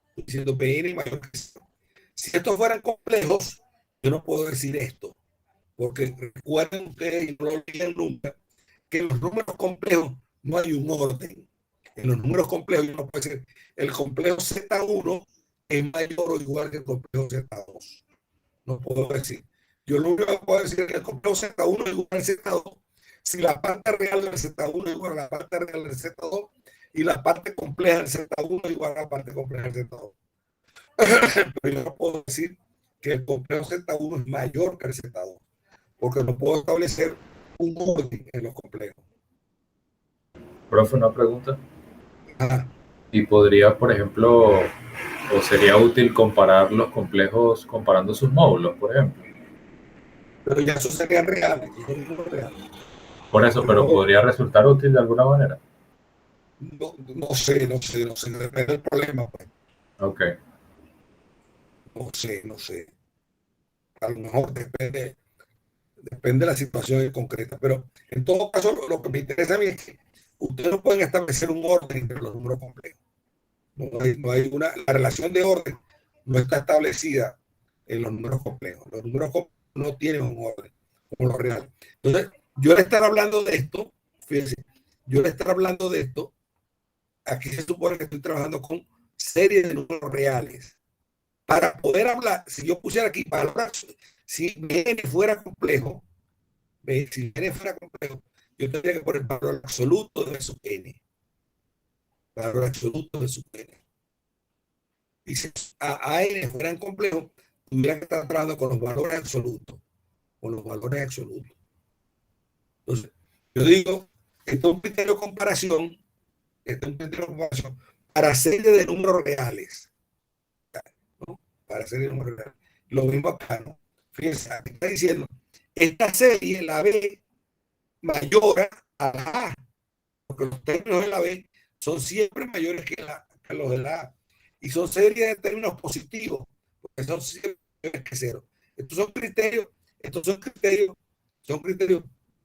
Speaker 1: Estoy diciendo PN mayor que 0. Si estos fueran complejos, yo no puedo decir esto, porque recuerden ustedes, y no lo olviden nunca, que en los números complejos no hay un orden. En los números complejos yo no puedo decir el complejo Z1 es mayor o igual que el complejo Z2. No puedo decir. Yo lo único que puedo decir es que el complejo Z1 es igual al Z2 si la parte real del Z1 es igual a la parte real del Z2 y la parte compleja del Z1 es igual a la parte compleja del Z2. Pero yo no puedo decir que el complejo Z1 es mayor que el Z2 porque no puedo establecer un orden en los complejos.
Speaker 2: Profe, una pregunta.
Speaker 1: Ajá.
Speaker 2: ¿Y podría, por ejemplo, o sería útil comparar los complejos comparando sus módulos, por ejemplo?
Speaker 1: Pero ya eso sería real, eso es real.
Speaker 2: Por eso, pero podría resultar útil de alguna manera.
Speaker 1: No sé, depende del problema. Pues.
Speaker 2: Ok.
Speaker 1: No sé. A lo mejor depende de la situación concreta. Pero en todo caso, lo que me interesa a mí es que ustedes no pueden establecer un orden entre los números complejos. La relación de orden no está establecida en los números complejos. Los números complejos no tienen un orden como los reales. Entonces, yo al estar hablando de esto, fíjense, yo al estar hablando de esto, aquí se supone que estoy trabajando con series de números reales. Para poder hablar, si yo pusiera aquí palabras, si n fuera complejo, si n fuera complejo, yo tendría que poner valor absoluto de su n. Valor absoluto de su n. Y si a n fueran complejos, tuviera que estar trabajando con los valores absolutos. Con los valores absolutos. Entonces, Yo digo, esto es un criterio de comparación, esto es un criterio de comparación para series de números reales, ¿no? Para series de números reales. Lo mismo acá, ¿no? Fíjense, aquí está diciendo, esta serie, la B, mayor a la A, porque los términos de la B son siempre mayores que los de la A. Y son series de términos positivos, porque son siempre mayores que cero. Estos son criterios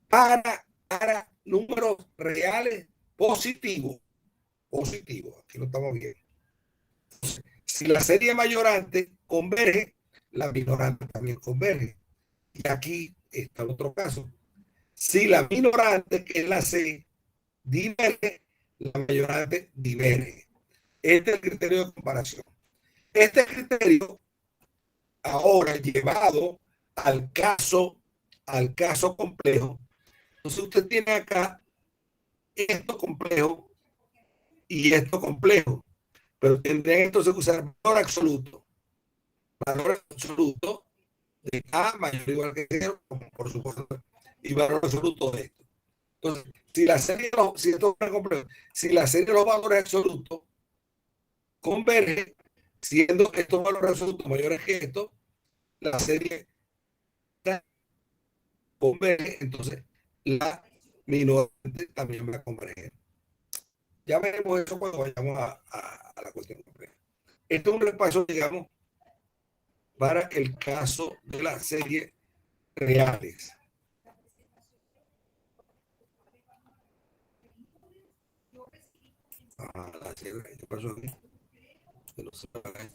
Speaker 1: para números reales positivos. Positivos, aquí lo estamos viendo. Si la serie mayorante converge, la minorante también converge. Y aquí está el otro caso. Si la minorante, que es la C, diverge, la mayorante diverge. Este es el criterio de comparación. Este criterio, ahora llevado al caso complejo, entonces usted tiene acá esto complejo y esto complejo, pero tendría entonces que usar valor absoluto de A mayor o igual que cero, por supuesto, y valor absoluto de esto. Entonces, si la serie de los valores absolutos converge, siendo estos valores absolutos mayores que esto, la serie converge, entonces la minorante también va a converger. Ya veremos eso cuando vayamos a la cuestión compleja. Esto es un repaso, digamos, para el caso de las series reales. La serie, ¿qué pasó aquí? Que no se paga.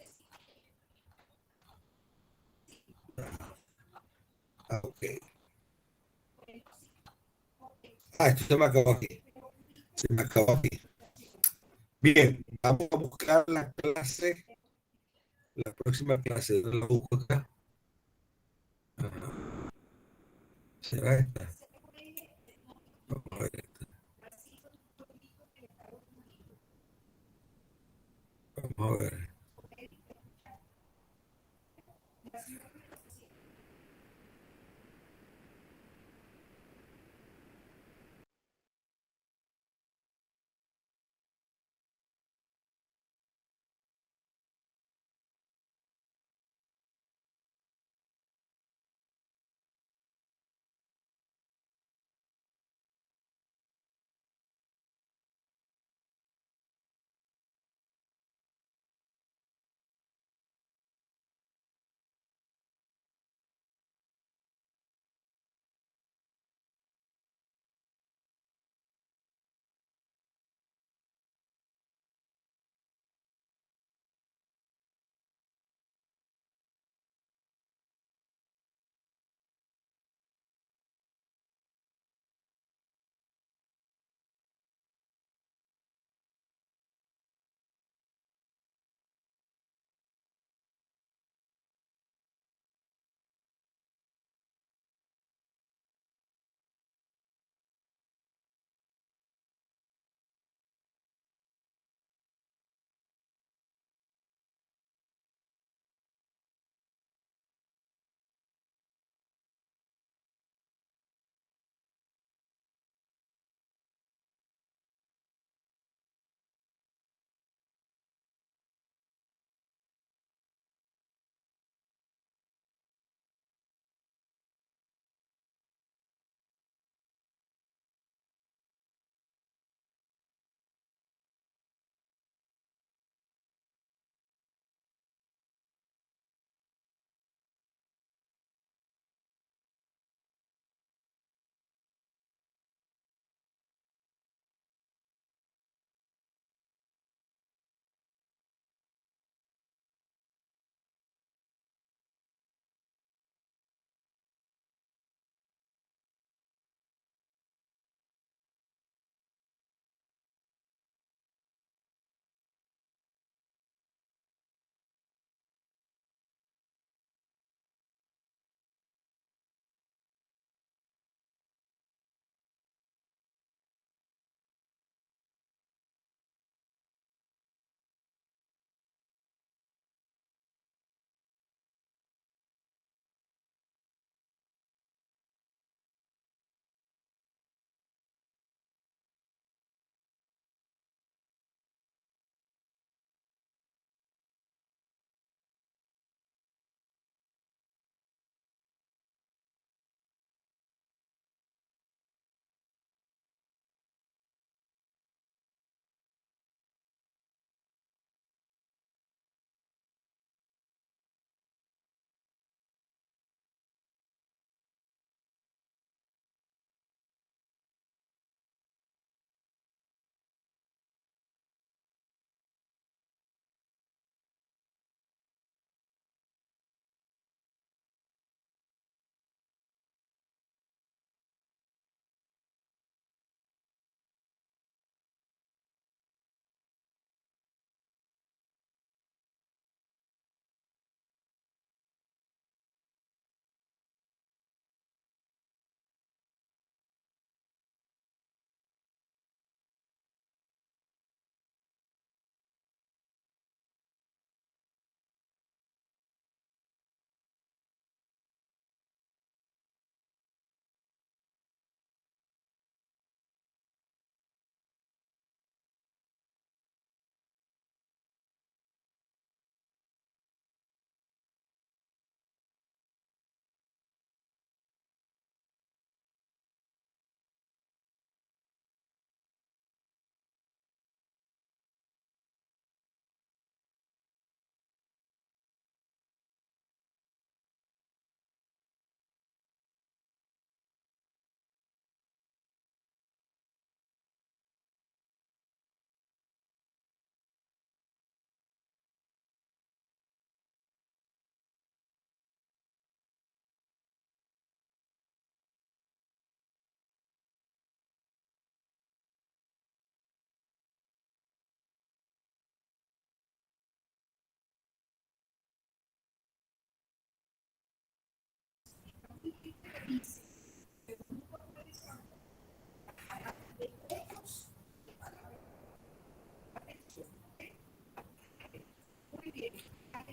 Speaker 1: Ok. Esto se me acabó aquí. Se me acabó aquí. Bien, vamos a buscar la próxima clase. La busco acá. ¿Será esta? Vamos a ver. Vamos a ver.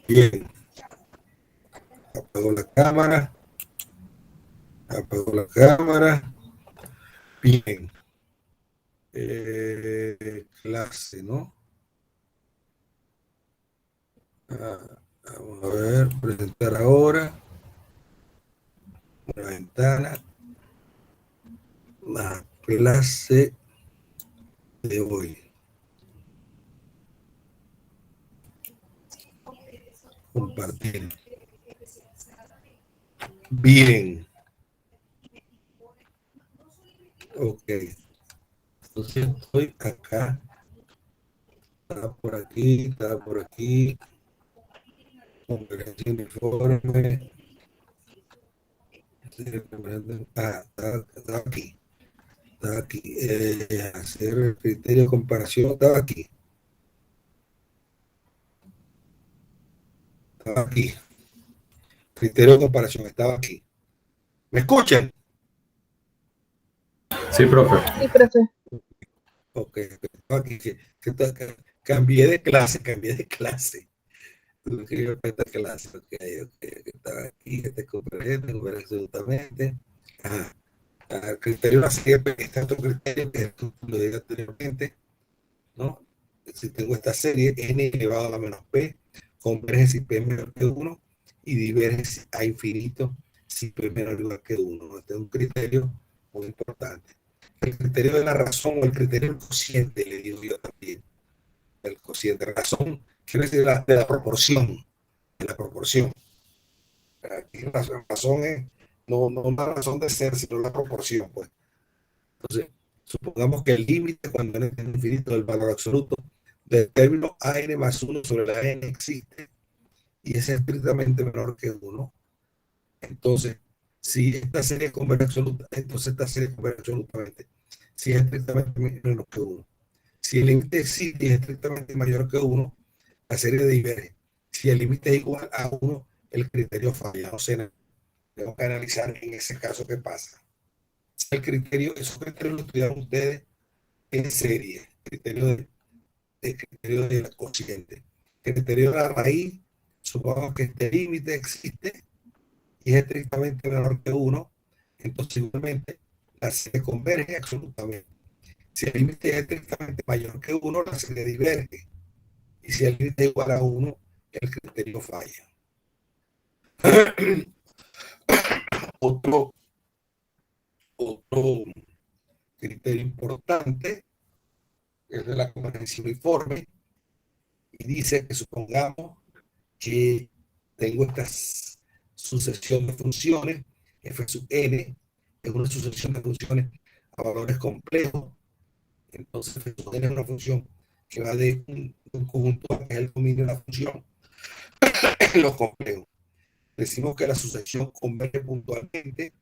Speaker 1: Bien. Apago la cámara. Apago la cámara. Bien. Clase, ¿no? Vamos a ver, presentar ahora. Una ventana. La clase de hoy. Compartir. Bien. Ok. Entonces estoy acá. Está por aquí, está por aquí. Conferencia uniforme. Está aquí. Está aquí. Hacer el criterio de comparación. Estaba aquí. Estaba aquí. Criterio de comparación. Estaba aquí. ¿Me escuchan?
Speaker 2: Sí, profe.
Speaker 3: Sí, profe.
Speaker 1: Ok. Estaba aquí. Cambié de clase. Cambié de clase. Tuve que ir a esta clase. Ok. Estaba aquí. Este complemento. Absolutamente. Ajá. El criterio la siguiente, este otro criterio que lo dije anteriormente, ¿no? Si tengo esta serie n elevado a la menos p, converge si p es menor que 1 y diverge a infinito si p es menor o igual que 1. Este es un criterio muy importante. El criterio de la razón o el criterio del cociente, le digo yo también. El cociente de razón quiere decir de la proporción. De la proporción. Aquí la razón es no la razón de ser, sino la proporción, pues. Entonces, supongamos que el límite cuando n es infinito del valor absoluto del término an más 1 sobre la n existe y es estrictamente menor que 1. Entonces, si esta serie converge absoluta, entonces esta serie converge absolutamente. Si es estrictamente menor que 1. Si el límite existe y es estrictamente mayor que 1, la serie diverge. Si el límite es igual a 1, el criterio falla. O sea, tengo que analizar en ese caso qué pasa. El criterio, esos criterios lo estudiaron ustedes en serie, criterio de la cociente. Criterio de la raíz, supongamos que este límite existe y es estrictamente menor que 1, entonces igualmente la serie converge absolutamente. Si el límite es estrictamente mayor que 1, la serie diverge. Y si el límite es igual a 1, el criterio falla. otro criterio importante es de la convergencia uniforme y dice que supongamos que tengo esta sucesión de funciones, f sub n es una sucesión de funciones a valores complejos, entonces f sub n es una función que va de un conjunto A, que es el dominio de la función, en los complejos. Decimos que la sucesión converge puntualmente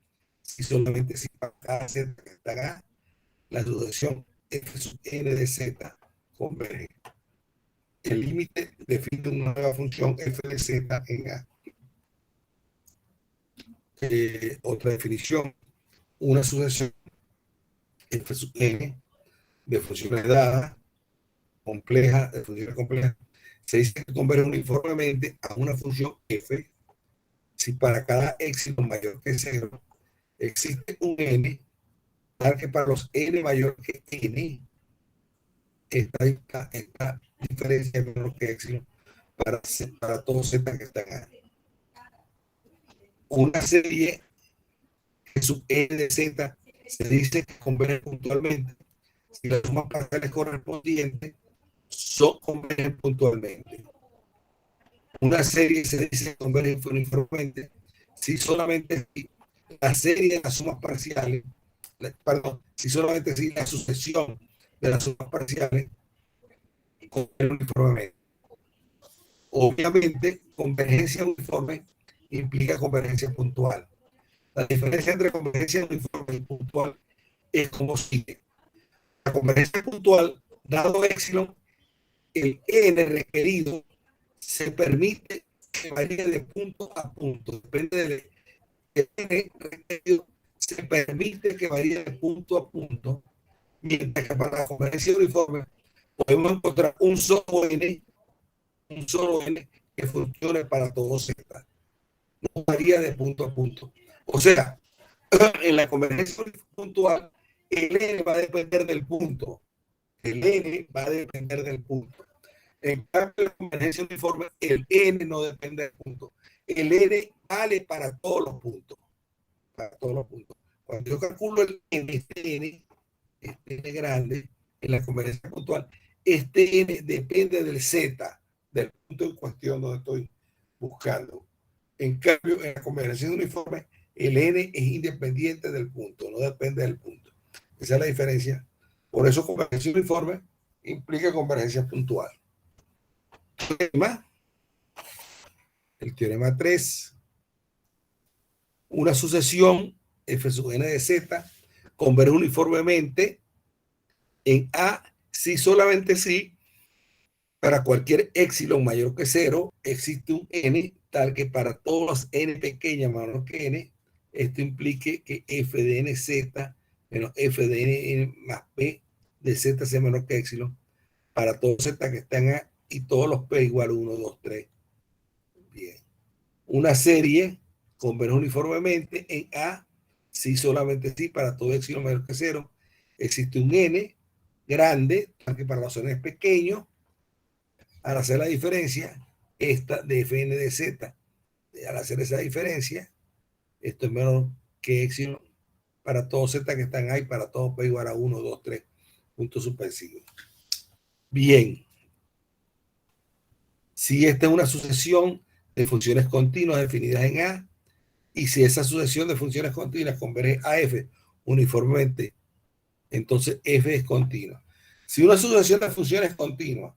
Speaker 1: si solamente si para cada z que está en A, la sucesión f sub n de z converge. El límite define una nueva función f de z en A. Otra definición, una sucesión f sub n de funciones dadas, complejas, de funciones complejas, se dice que converge uniformemente a una función f si para cada éxito mayor que 0 existe un n, tal que para los n mayor que n, esta diferencia es menor que éxito para todos z que están ahí. Una serie sub n de z se dice que converge puntualmente si las sumas parciales correspondientes convergen puntualmente. Una serie se dice que converge uniformemente si solamente la serie de las sumas parciales, si solamente si la sucesión de las sumas parciales converge uniformemente. Obviamente, convergencia uniforme implica convergencia puntual. La diferencia entre convergencia uniforme y puntual es como sigue. La convergencia puntual, dado epsilon, el n requerido se permite que varíe de punto a punto. Depende del n requerido, se permite que varíe de punto a punto. Mientras que para la convergencia uniforme podemos encontrar un solo n que funcione para todo Z. No varía de punto a punto. O sea, en la convergencia puntual, el N va a depender del punto. El N va a depender del punto. En cambio, en la convergencia uniforme, el N no depende del punto. El N vale para todos los puntos. Para todos los puntos. Cuando yo calculo el N, este N grande, en la convergencia puntual, este N depende del Z, del punto en cuestión donde estoy buscando. En cambio, en la convergencia uniforme, el N es independiente del punto, no depende del punto. Esa es la diferencia. Por eso, convergencia uniforme implica convergencia puntual. El teorema 3. Una sucesión f sub n de z converge uniformemente en A si solamente si para cualquier epsilon mayor que 0 existe un n tal que para todos los n pequeñas menor que n, esto implique que f de nz menos f de n más p de z sea menor que epsilon para todos z que están A y todos los p igual a 1, 2, 3. Bien. Una serie converge uniformemente en A si solamente si para todo epsilon mayor que 0 existe un n grande, que para los n pequeños, al hacer la diferencia, esta de fn de z, al hacer esa diferencia, esto es menor que epsilon para todos z que están ahí, para todos p igual a 1, 2, 3, puntos suspensivos. Bien. Si esta es una sucesión de funciones continuas definidas en A, y si esa sucesión de funciones continuas converge a f uniformemente, entonces f es continua. Si una sucesión de funciones continuas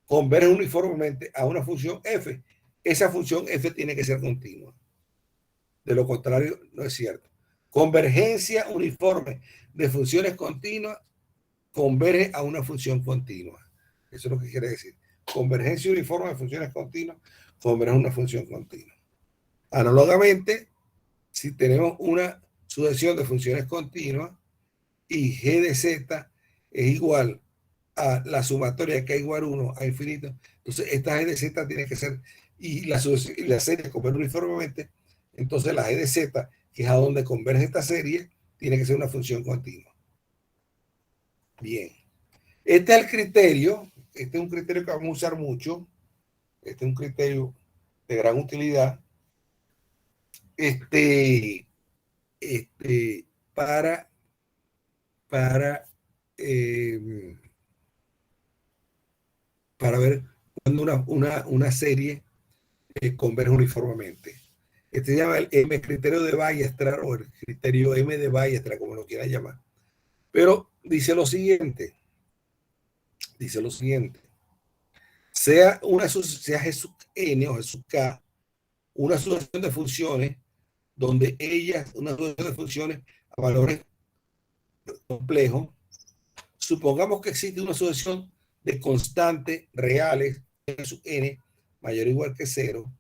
Speaker 1: converge uniformemente a una función f, esa función f tiene que ser continua. De lo contrario, no es cierto. Convergencia uniforme de funciones continuas converge a una función continua. Eso es lo que quiere decir. Convergencia uniforme de funciones continuas converge a una función continua. Análogamente, si tenemos una sucesión de funciones continuas y g de z es igual a la sumatoria que es igual a 1 a infinito, entonces esta g de z tiene que ser, y la serie converge uniformemente, entonces la g de z, que es a donde converge esta serie, tiene que ser una función continua. Bien. Este es el criterio, este es un criterio que vamos a usar mucho, este es un criterio de gran utilidad, para ver cuando una serie converge uniformemente. Este se llama el criterio de Weierstrass o el criterio M de Weierstrass, como lo quieran llamar. Pero dice lo siguiente, sea G sub n o G sub k, una sucesión de funciones donde una sucesión de funciones a valores complejos, supongamos que existe una sucesión de constantes reales G sub n mayor o igual que 0,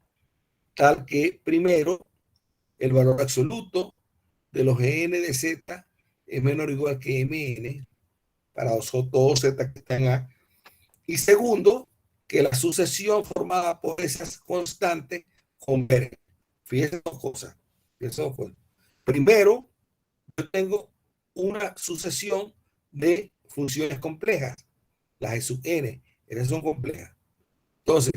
Speaker 1: tal que primero el valor absoluto de los Gn de z es menor o igual que Mn para todos z que están A, y segundo, que la sucesión formada por esas constantes converge. Fíjense dos cosas. Primero, yo tengo una sucesión de funciones complejas, las G sub n, esas son complejas. Entonces,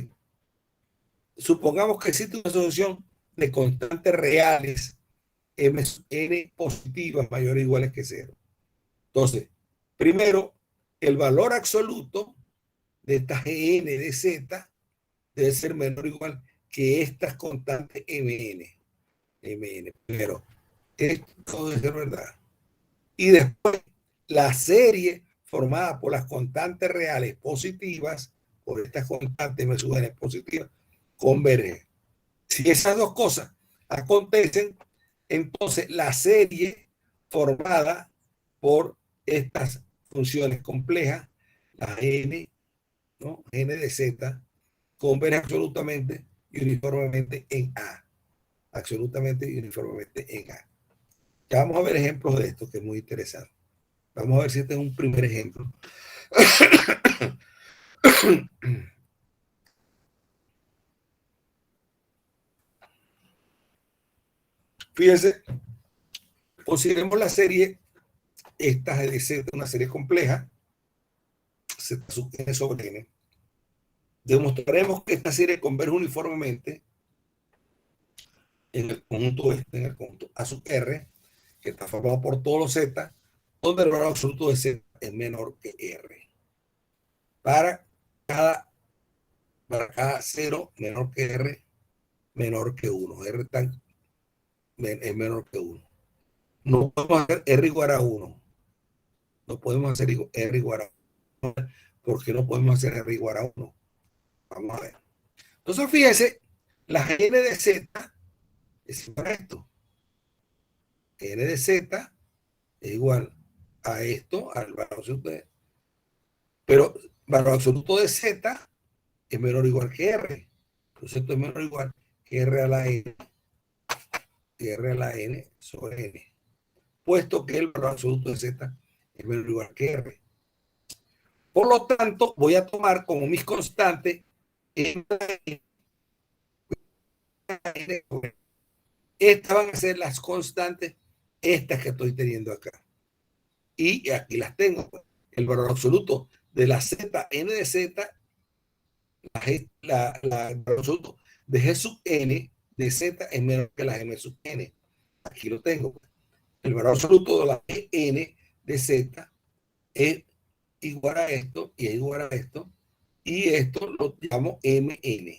Speaker 1: supongamos que existe una sucesión de constantes reales n positivas mayores o iguales que 0. Entonces, primero, el valor absoluto de esta Gn de z debe ser menor o igual que estas constantes mn. Pero esto debe ser verdad. Y después, la serie formada por las constantes reales positivas, por estas constantes m sub n positivas, converge. Si esas dos cosas acontecen, entonces la serie formada por estas funciones complejas, la n, ¿no? N de z, converge absolutamente y uniformemente en A. Absolutamente y uniformemente en A. Ya vamos a ver ejemplos de esto, que es muy interesante. Vamos a ver si este es un primer ejemplo. Fíjense, consideremos la serie, esta es de Z, una serie compleja, Z sub n sobre n. Demostraremos que esta serie converge uniformemente en el conjunto en el conjunto A sub R, que está formado por todos los Z, donde el valor absoluto de Z es menor que R. Para cada 0 menor que R, menor que 1. R es menor que 1. No podemos hacer R igual a 1. No podemos hacer R igual a 1. ¿Por qué no podemos hacer R igual a 1? Vamos a ver. Entonces, fíjense, la n de Z es igual a esto. N de Z es igual a esto, al valor absoluto de... Pero valor absoluto de Z es menor o igual que R. Entonces, esto es menor o igual que R a la N. R a la N sobre N. Puesto que el valor absoluto de Z es menor o igual que R. Por lo tanto, voy a tomar como mis constantes estas van a ser las constantes, estas que estoy teniendo acá. Y aquí las tengo. El valor absoluto de la Z, N de Z, el valor absoluto de G sub N de Z es menor que la M sub N. Aquí lo tengo. El valor absoluto de la N de Z es igual a esto y es igual a esto. Y esto lo llamo MN.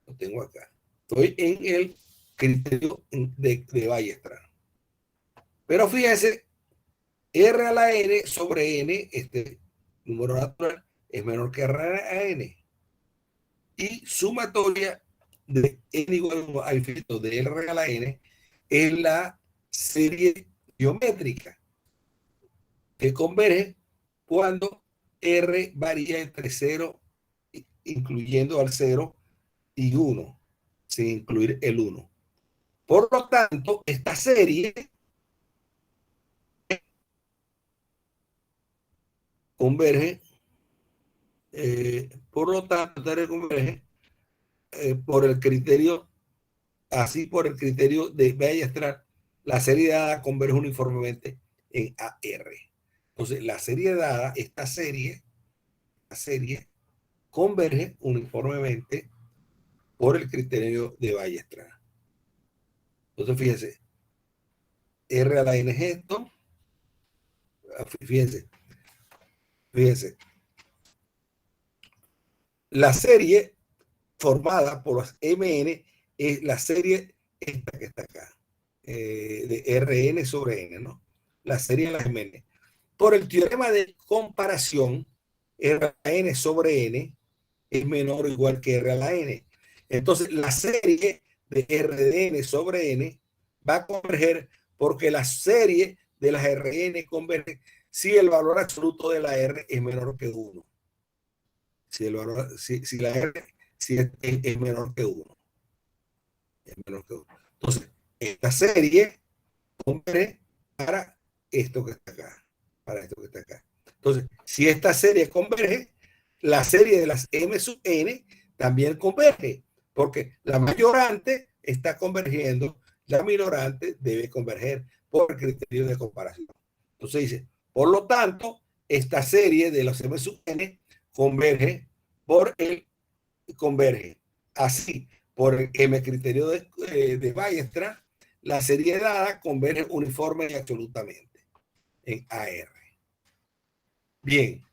Speaker 1: Lo tengo acá. Estoy en el criterio de Weierstrass. Pero fíjense, R a la N sobre N, este número natural, es menor que R a N. Y sumatoria de N igual a 1 al infinito de R a la N es la serie geométrica que converge cuando R varía entre 0, incluyendo al 0, y 1, sin incluir el 1. Por lo tanto, esta serie converge, converge por el criterio, así por el criterio de Weierstrass, la serie dada converge uniformemente en AR. Entonces, la serie dada, esta serie, la serie converge uniformemente por el criterio de Weierstrass. Entonces, fíjense, R a la N es esto. Fíjense, fíjense. La serie formada por las MN es la serie esta que está acá, de Rn sobre N, ¿no? La serie de las MN. Por el teorema de comparación, R a la N sobre N es menor o igual que R a la N. Entonces, la serie de R de N sobre N va a converger porque la serie de las Rn converge si el valor absoluto de la R es menor que 1. Si la R es menor que 1. Es menor que 1. Entonces, esta serie converge para esto que está acá. Para esto que está acá. Entonces, si esta serie converge, la serie de las M sub N también converge, porque la mayorante está convergiendo, la minorante debe converger por el criterio de comparación. Entonces dice, por lo tanto, esta serie de los M sub N converge por el converge. Así, por el M criterio de Weierstrass, la serie dada converge uniforme y absolutamente en AR. Bien,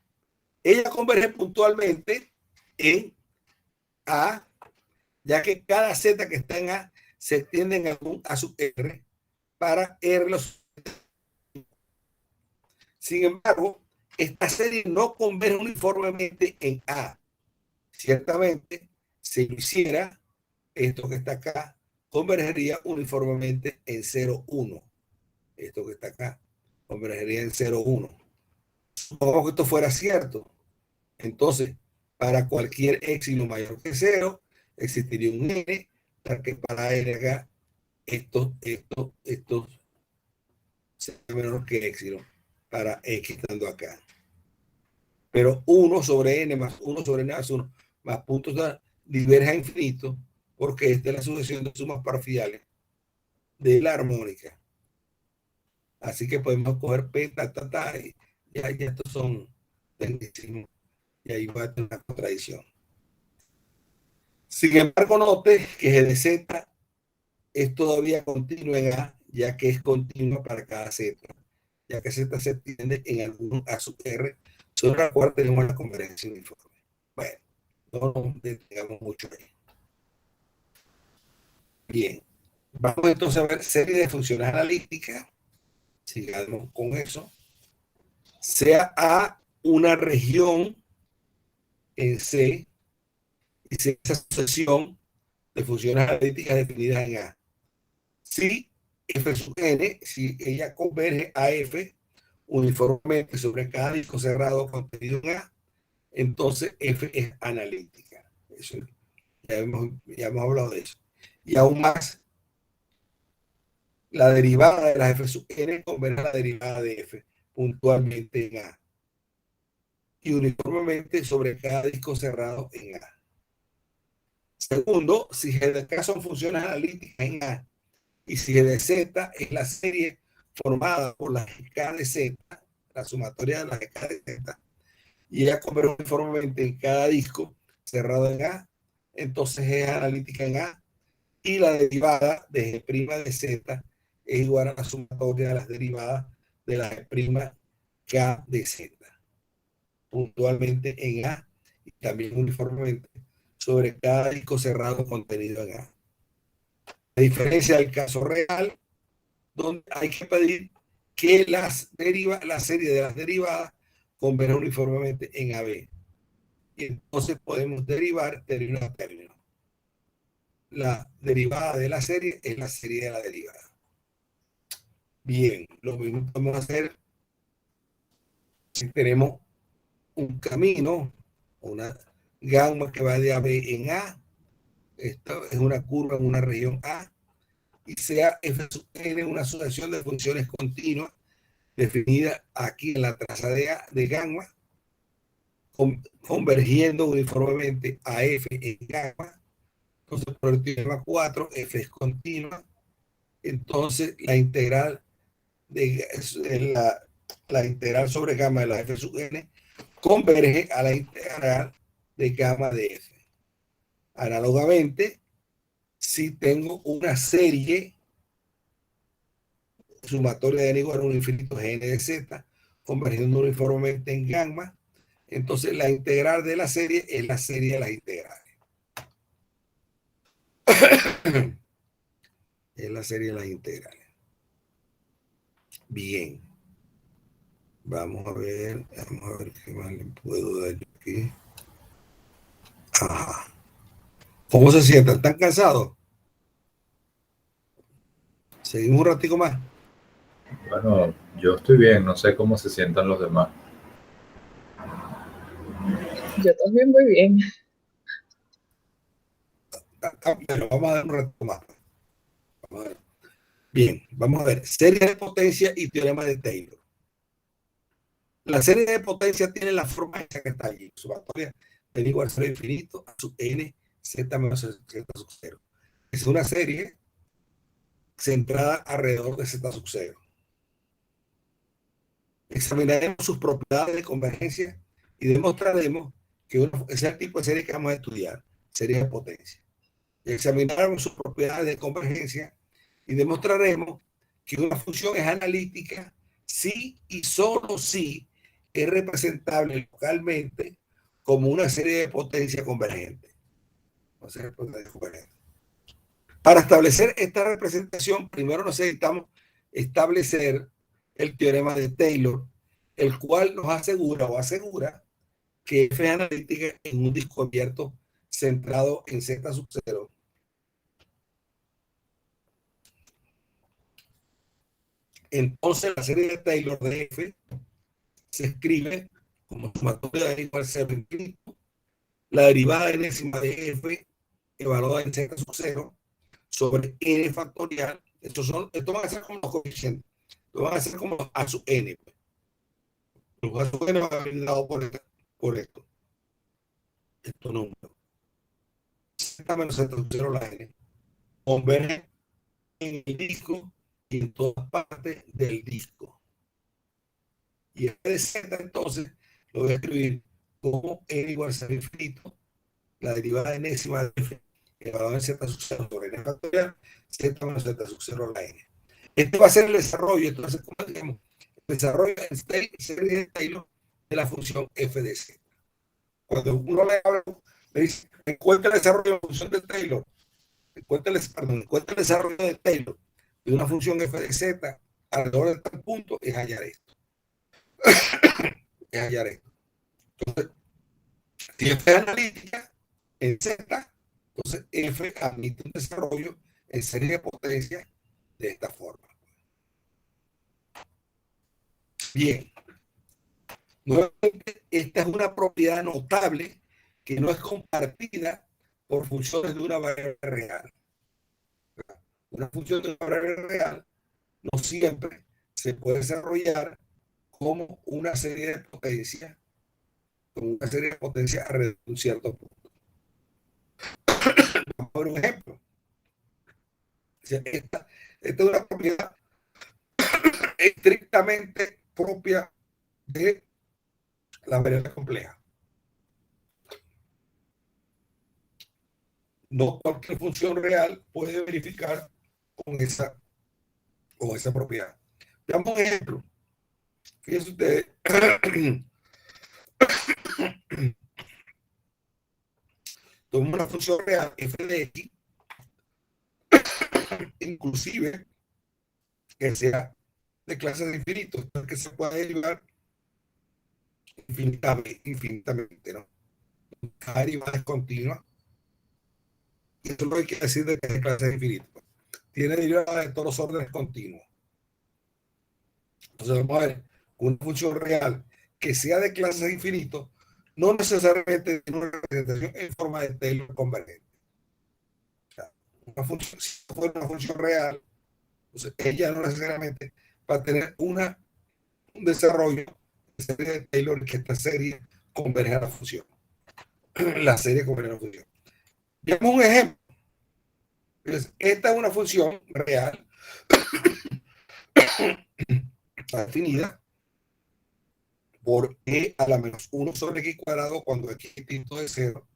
Speaker 1: ella converge puntualmente en A, ya que cada Z que está en A se extiende en algún A sub R para R los. Sin embargo, esta serie no converge uniformemente en A. Ciertamente, si lo hiciera, esto que está acá convergería uniformemente en 0, 1. Esto que está acá convergería en 0, 1. Supongamos que esto fuera cierto. Entonces, para cualquier éxito mayor que 0, existiría un n, para que para n acá estos sea menor que éxito para x estando acá. Pero 1 sobre n más 1 sobre n más 1 más puntos diverge a infinito, porque esta es la sucesión de sumas parciales de la armónica. Así que podemos coger P, y ya estos son tecnicismos y ahí va a tener una contradicción. Sin embargo, note que G de Z es todavía continua en A, ya que es continua para cada Z, ya que Z se tiende en algún A sub R, sobre la cual tenemos la convergencia uniforme. Bueno, no nos detengamos mucho ahí. Bien, vamos entonces a ver serie de funciones analíticas. Sigamos con eso. Sea A una región en C y sea esa sucesión de funciones analíticas definidas en A. Si F sub n, si ella converge a F uniformemente sobre cada disco cerrado contenido en A, entonces F es analítica. Eso, ya hemos hablado de eso. Y aún más, la derivada de la F sub n converge a la derivada de F puntualmente en A y uniformemente sobre cada disco cerrado en A. Segundo, si G de K son funciones analíticas en A y si G de Z es la serie formada por las K de Z, la sumatoria de las K de Z, y ella converge uniformemente en cada disco cerrado en A, entonces es analítica en A y la derivada de G' de Z es igual a la sumatoria de las derivadas de la G' K de Z, puntualmente en A y también uniformemente sobre cada disco cerrado contenido en A. A diferencia del caso real, donde hay que pedir que la serie de las derivadas converja uniformemente en AB. Y entonces podemos derivar término a término. La derivada de la serie es la serie de la derivada. Bien, lo mismo podemos hacer si tenemos un camino, una gamma que va de AB en A. Esto es una curva en una región A y sea F sub n una sucesión de funciones continuas definida aquí en la traza de gamma, convergiendo uniformemente a F en gamma. Entonces, por el teorema 4, F es continua. Entonces, la integral la integral sobre gamma de la F sub n converge a la integral de gamma de F. Análogamente, si tengo una serie sumatoria de n igual a 1 infinito gn de z, convergiendo uniformemente en gamma, entonces la integral de la serie es la serie de las integrales. Es la serie de las integrales. Bien. Vamos a ver qué más le puedo dar aquí. Ajá. ¿Cómo se sientan? ¿Están cansados? Seguimos un ratico más.
Speaker 2: Bueno, yo estoy bien, no sé cómo se sientan los demás.
Speaker 3: Yo también muy bien.
Speaker 1: Bueno, vamos a dar un rato más. Vamos a ver. Bien, vamos a ver. Serie de potencia y teorema de Taylor. La serie de potencia tiene la forma esa que está allí. Sumatoria n igual a 0 infinito a sub n z menos z sub 0. Es una serie centrada alrededor de z sub 0. Examinaremos sus propiedades de convergencia y demostraremos que ese es el tipo de serie que vamos a estudiar, serie de potencia. Examinaremos sus propiedades de convergencia y demostraremos que una función es analítica si y solo si es representable localmente como una serie de potencia convergente. Para establecer esta representación, primero necesitamos establecer el teorema de Taylor, el cual nos asegura que F es analítica en un disco abierto centrado en Z sub 0. Entonces la serie de Taylor de F se escribe como sumatoria de n igual a 0 infinito, la derivada enésima de F evaluada en Z sub 0 sobre n factorial. Esto van a ser como los coeficientes. Esto van a ser como a sub n. Los a sub n van a venir dado por esto. Estos números. Z menos Z sub 0 la n converge en el disco y en todas partes del disco. Y f de z entonces lo voy a escribir como n igual a 0 infinito, la derivada enésima de f elevado en z sub 0 sobre n factorial, z menos z sub 0 a la n. Este va a ser el desarrollo, entonces, como digamos, el desarrollo en serie de Taylor de la función f de z. Cuando uno le habla, le dice, encuentra el desarrollo de la función de Taylor, encuentra el desarrollo de Taylor de una función f de z alrededor de tal punto, es hallar esto. Es hallar esto. Entonces, si f es analítica en z, entonces f admite un desarrollo en serie de potencia de esta forma. Bien. Nuevamente, esta es una propiedad notable que no es compartida por funciones de una variable real. Una función de una variable real no siempre se puede desarrollar como una serie de potencias, alrededor de un cierto punto. Vamos a ver un ejemplo. Esta es una propiedad estrictamente propia de la variable compleja. No cualquier función real puede verificar con esa propiedad. Veamos un ejemplo. Fíjense ustedes. Toma una función real f de x, inclusive que sea de clase de infinito, que se pueda derivar infinitamente, ¿no? Cada derivada es continua. Y eso es lo que quiere decir de que es de clase de infinito. Tiene derivadas de todos los órdenes continuos. Entonces vamos a ver, una función real que sea de clase de infinito no necesariamente tiene una representación en forma de Taylor convergente. O sea, una función, si fuera una función real, entonces ella no necesariamente va a tener un desarrollo de serie de Taylor que esta serie converge a la función. La serie converge a la función. Veamos un ejemplo. Entonces, esta es una función real definida por e a la menos 1 sobre x cuadrado cuando x es distinto de 0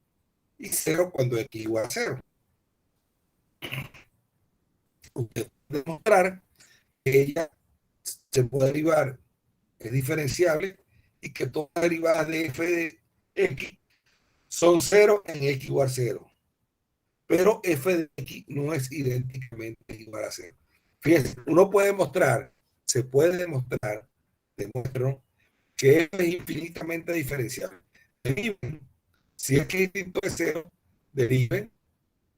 Speaker 1: y 0 cuando x igual a 0. Usted puede demostrar que ella se puede derivar, es diferenciable y que todas las derivadas de f de x son 0 en x igual a 0. Pero f de x no es idénticamente igual a 0. Fíjense, uno puede demostrar, se puede demostrar, demuestro, que f es infinitamente diferenciable. Deriven, si x es distinto de 0, deriven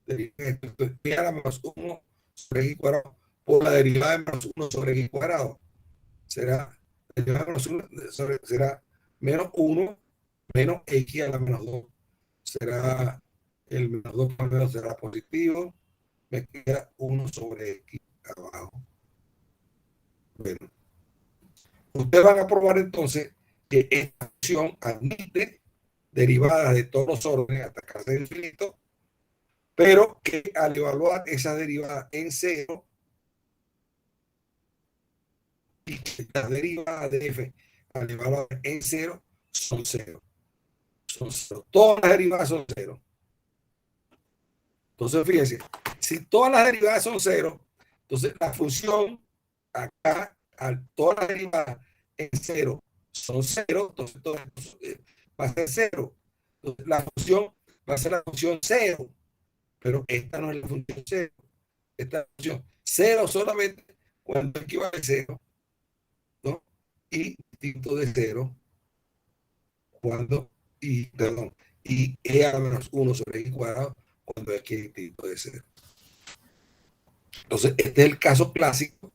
Speaker 1: esto, p a la menos 1 sobre x cuadrado por la derivada de menos 1 sobre x cuadrado. Será menos 1 menos x a la menos 2. Será el menos 2 por menos será positivo. Me queda 1 sobre x abajo. Bueno, ustedes van a probar entonces que esta función admite derivadas de todos los órdenes hasta casi de infinito, pero que al evaluar esa derivada en 0, y que las derivadas de f al evaluar en 0 son 0. Son 0. Todas las derivadas son 0. Entonces, fíjense, si todas las derivadas son 0, entonces la función acá, todas las derivadas en 0 son 0, entonces todo va a ser 0. Entonces, la función va a ser la función 0, pero esta no es la función 0. Esta función 0 solamente cuando equivale a 0, ¿no? Y distinto de 0 cuando, y e a menos 1 sobre x cuadrado cuando x es distinto de 0. Entonces, este es el caso clásico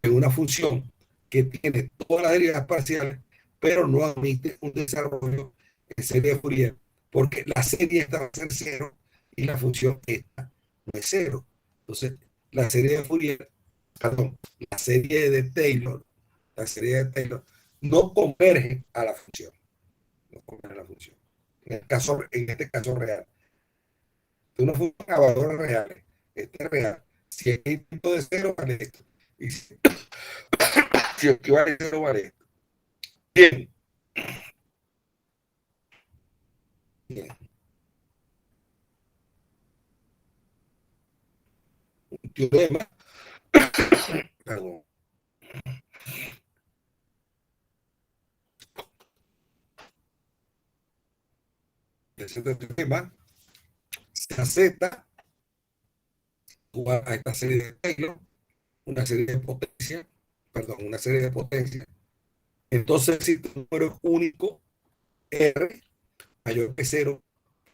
Speaker 1: de una función que tiene todas las derivadas parciales, pero no admite un desarrollo en serie de Fourier, porque la serie esta va a ser 0 y la función esta no es 0. Entonces, la serie de Fourier, perdón, la serie de Taylor no converge a la función. No converge a la función. En este caso real. De una función a valores reales. Este es real. Si aquí hay punto de cero, vale esto. Y si aquí vale cero, vale esto. Bien. Bien. Un teorema. Perdón. El teorema Z igual a esta serie de Taylor, una serie de potencia, perdón, una serie de potencia. Entonces existe un número único R mayor que cero,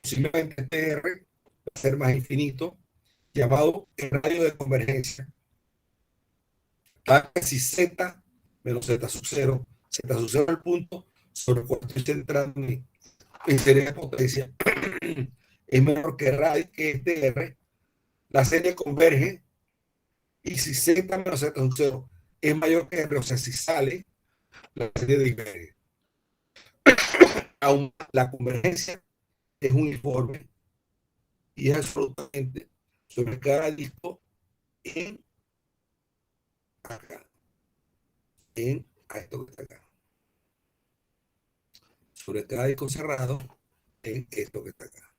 Speaker 1: posiblemente este R va a ser más infinito, llamado el radio de convergencia. Si Z menos Z sub 0, Z sub 0 al punto sobre el cual estoy centrando mi serie de potencia, es menor que radio que este R, la serie converge, y si Z menos Z sub 0 es mayor que R, o sea, si sale, la serie diverge. Aún la convergencia es uniforme y es absolutamente sobre cada disco en acá, en a esto que está acá. Sobre cada disco cerrado en esto que está acá.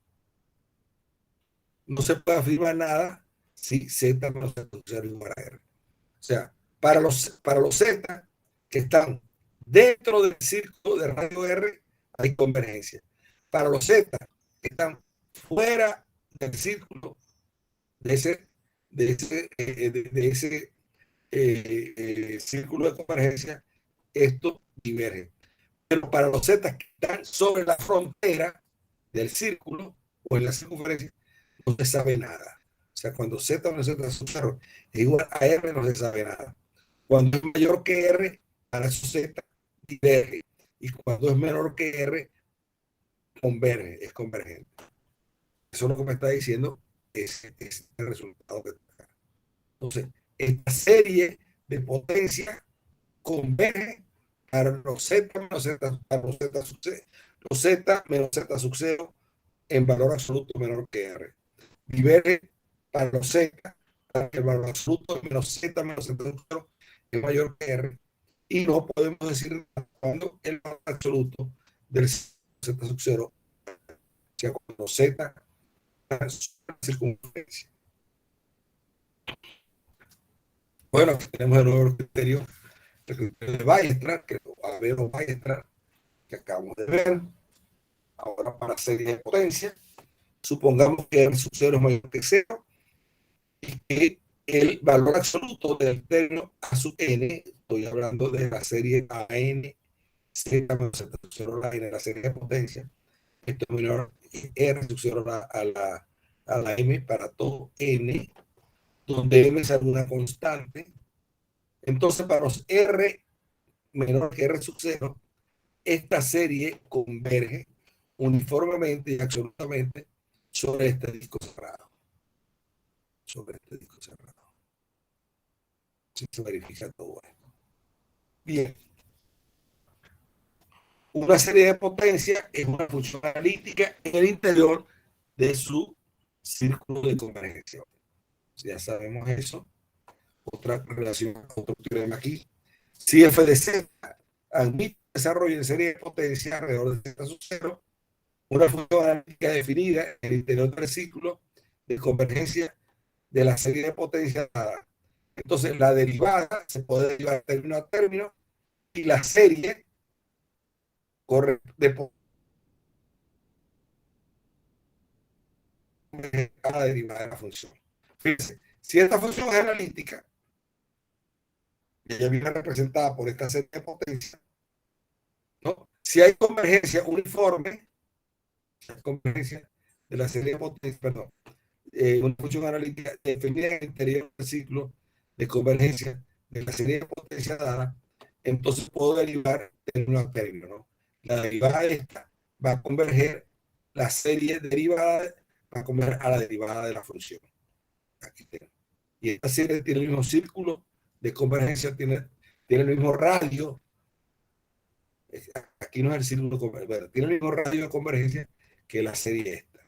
Speaker 1: No se puede afirmar nada si Z no se asociar igual a R. O sea, para los Z que están dentro del círculo de radio R hay convergencia. Para los Z que están fuera del círculo de ese círculo de convergencia, esto diverge. Pero para los Z que están sobre la frontera del círculo o en la circunferencia, no se sabe nada. O sea, cuando Z o Z es igual a R, no se sabe nada. Cuando es mayor que R, para su Z diverge. Y cuando es menor que R, converge, es convergente. Eso es lo que me está diciendo, es el resultado que está. Entonces, esta serie de potencia converge para los Z menos Z, para los Z sub 0, los Z menos Z sub 0 en valor absoluto menor que R. Diverge para los Z, para que el valor absoluto menos Z menos Z sub 0 es mayor que R. Y no podemos decir cuando el valor absoluto del Z sub 0, o sea, cuando Z es una circunferencia. Bueno, aquí tenemos de nuevo el criterio de Weierstrass, que va a ver Weierstrass, que acabamos de ver. Ahora, para series de potencia, supongamos que R sub 0 es mayor que 0 y que el valor absoluto del término A sub n, estoy hablando de la serie AN, Z menos Z sub 0 la n, la serie de potencia, esto es menor R sub 0 a la M para todo n, donde M es alguna constante. Entonces, para los R menor que R sub 0, esta serie converge uniformemente y absolutamente sobre este disco cerrado. Sobre este disco cerrado. Si se verifica todo esto. Bien. Una serie de potencia es una función analítica en el interior de su círculo de convergencia. Ya sabemos eso. Otra relación, otro teorema aquí. Si f de z admite desarrollo de serie de potencia alrededor de z sub 0, una función analítica definida en el interior del círculo de convergencia de la serie de potencia dada. Entonces, la derivada se puede derivar término a término y la serie corre de a la derivada de la función. Fíjense, si esta función es analítica, y ella viene representada por esta serie de potencia, ¿no? Si hay convergencia uniforme, convergencia de la serie de potencia, perdón, una función analítica definida en el interior del ciclo de convergencia de la serie de potencia dada, entonces puedo derivar término a término, ¿no? La derivada de esta va a converger la serie derivada, va a converger a la derivada de la función. Aquí tengo. Y esta serie tiene el mismo círculo de convergencia, tiene el mismo radio. Aquí no es el círculo de convergencia, bueno, tiene el mismo radio de convergencia que la serie esta.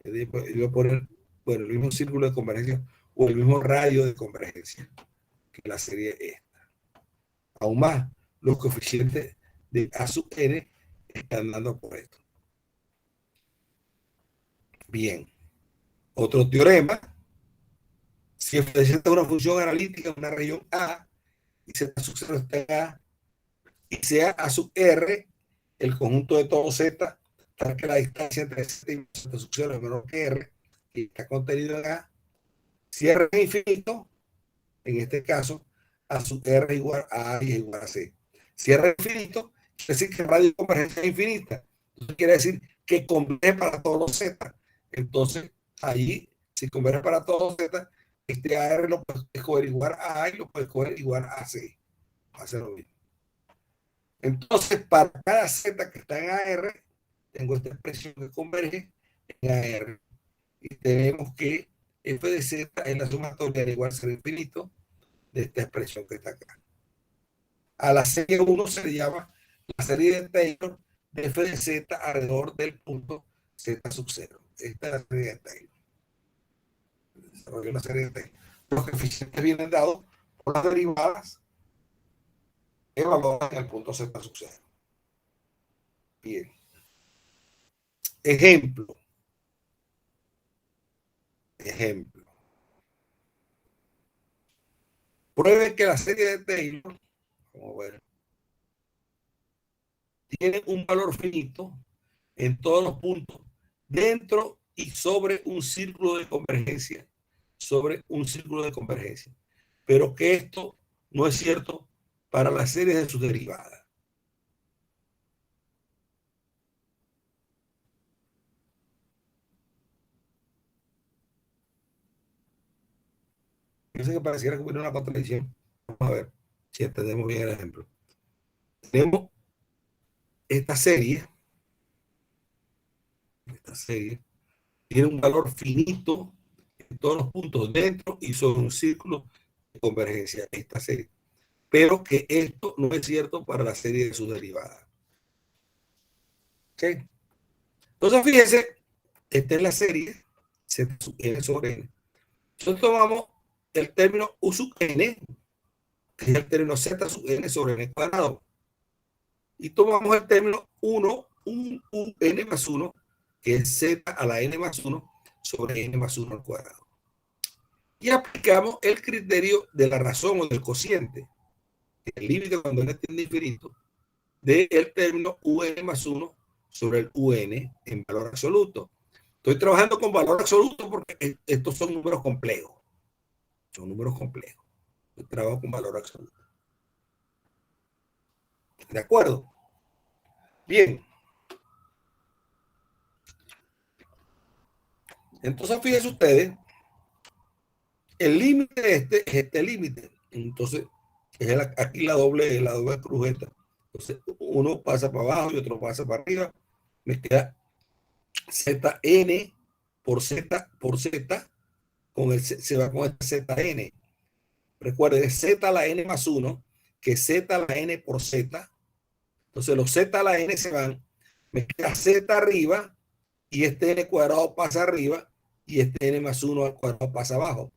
Speaker 1: Voy a poner, bueno, el mismo círculo de convergencia o el mismo radio de convergencia que la serie esta. Aún más, los coeficientes de A sub n están dando por esto. Bien. Otro teorema. Si f de z es una función analítica en una región A y z sub 0 está en A y sea A sub R el conjunto de todo Z, tal que la distancia entre Z y Z sub 0 es menor que R y está contenido en A, si R es infinito, en este caso, A sub R es igual a y es igual a C. Si R es infinito, quiere decir que el radio de convergencia es infinita. Entonces quiere decir que converge para todos los Z. Entonces, allí, si converge para todos los Z, este AR lo puedes escoger igual a A y lo puedes escoger igual a C. Va a ser lo mismo. Entonces, para cada Z que está en AR, tengo esta expresión que converge en AR. Y tenemos que f de z es la sumatoria de igual a 0 infinito de esta expresión que está acá. A la serie 1 se le llama la serie de Taylor de f de z alrededor del punto z sub 0. Esta es la serie de Taylor. Desarrollo la serie de Taylor. Los coeficientes vienen dados por las derivadas evaluadas en el punto z sub 0. Bien. Ejemplo. Pruebe que la serie de Taylor, vamos a ver, tiene un valor finito en todos los puntos dentro y sobre un círculo de convergencia, pero que esto no es cierto para las series de sus derivadas. Pienso que pareciera que hubiera una contradicción. Vamos a ver si entendemos bien el ejemplo. Tenemos esta serie tiene un valor finito en todos los puntos dentro y sobre un círculo de convergencia, esta serie. Pero que esto no es cierto para la serie de sus derivadas. ¿Ok? Entonces, fíjense, esta es la serie Z sub n sobre n. Entonces tomamos el término U sub n, que es el término Z sub n sobre n cuadrado. Y tomamos el término 1, un n más 1, que es Z a la n más 1 sobre n más 1 al cuadrado. Y aplicamos el criterio de la razón o del cociente, el límite cuando n tiende a infinito, del término un más 1 sobre el un en valor absoluto. Estoy trabajando con valor absoluto porque estos son números complejos. Yo trabajo con valor absoluto. ¿De acuerdo? Bien. Entonces, fíjense ustedes, el límite de este es este límite. Entonces, es aquí la doble cruz esta. Entonces, uno pasa para abajo y otro pasa para arriba. Me queda Zn por Z, con se va con el Zn. Recuerden, Z a la n más 1, que es Z a la n por Z. Entonces, los Z a la n se van. Me queda Z arriba y este n cuadrado pasa arriba y este n más 1 al cuadrado pasa abajo.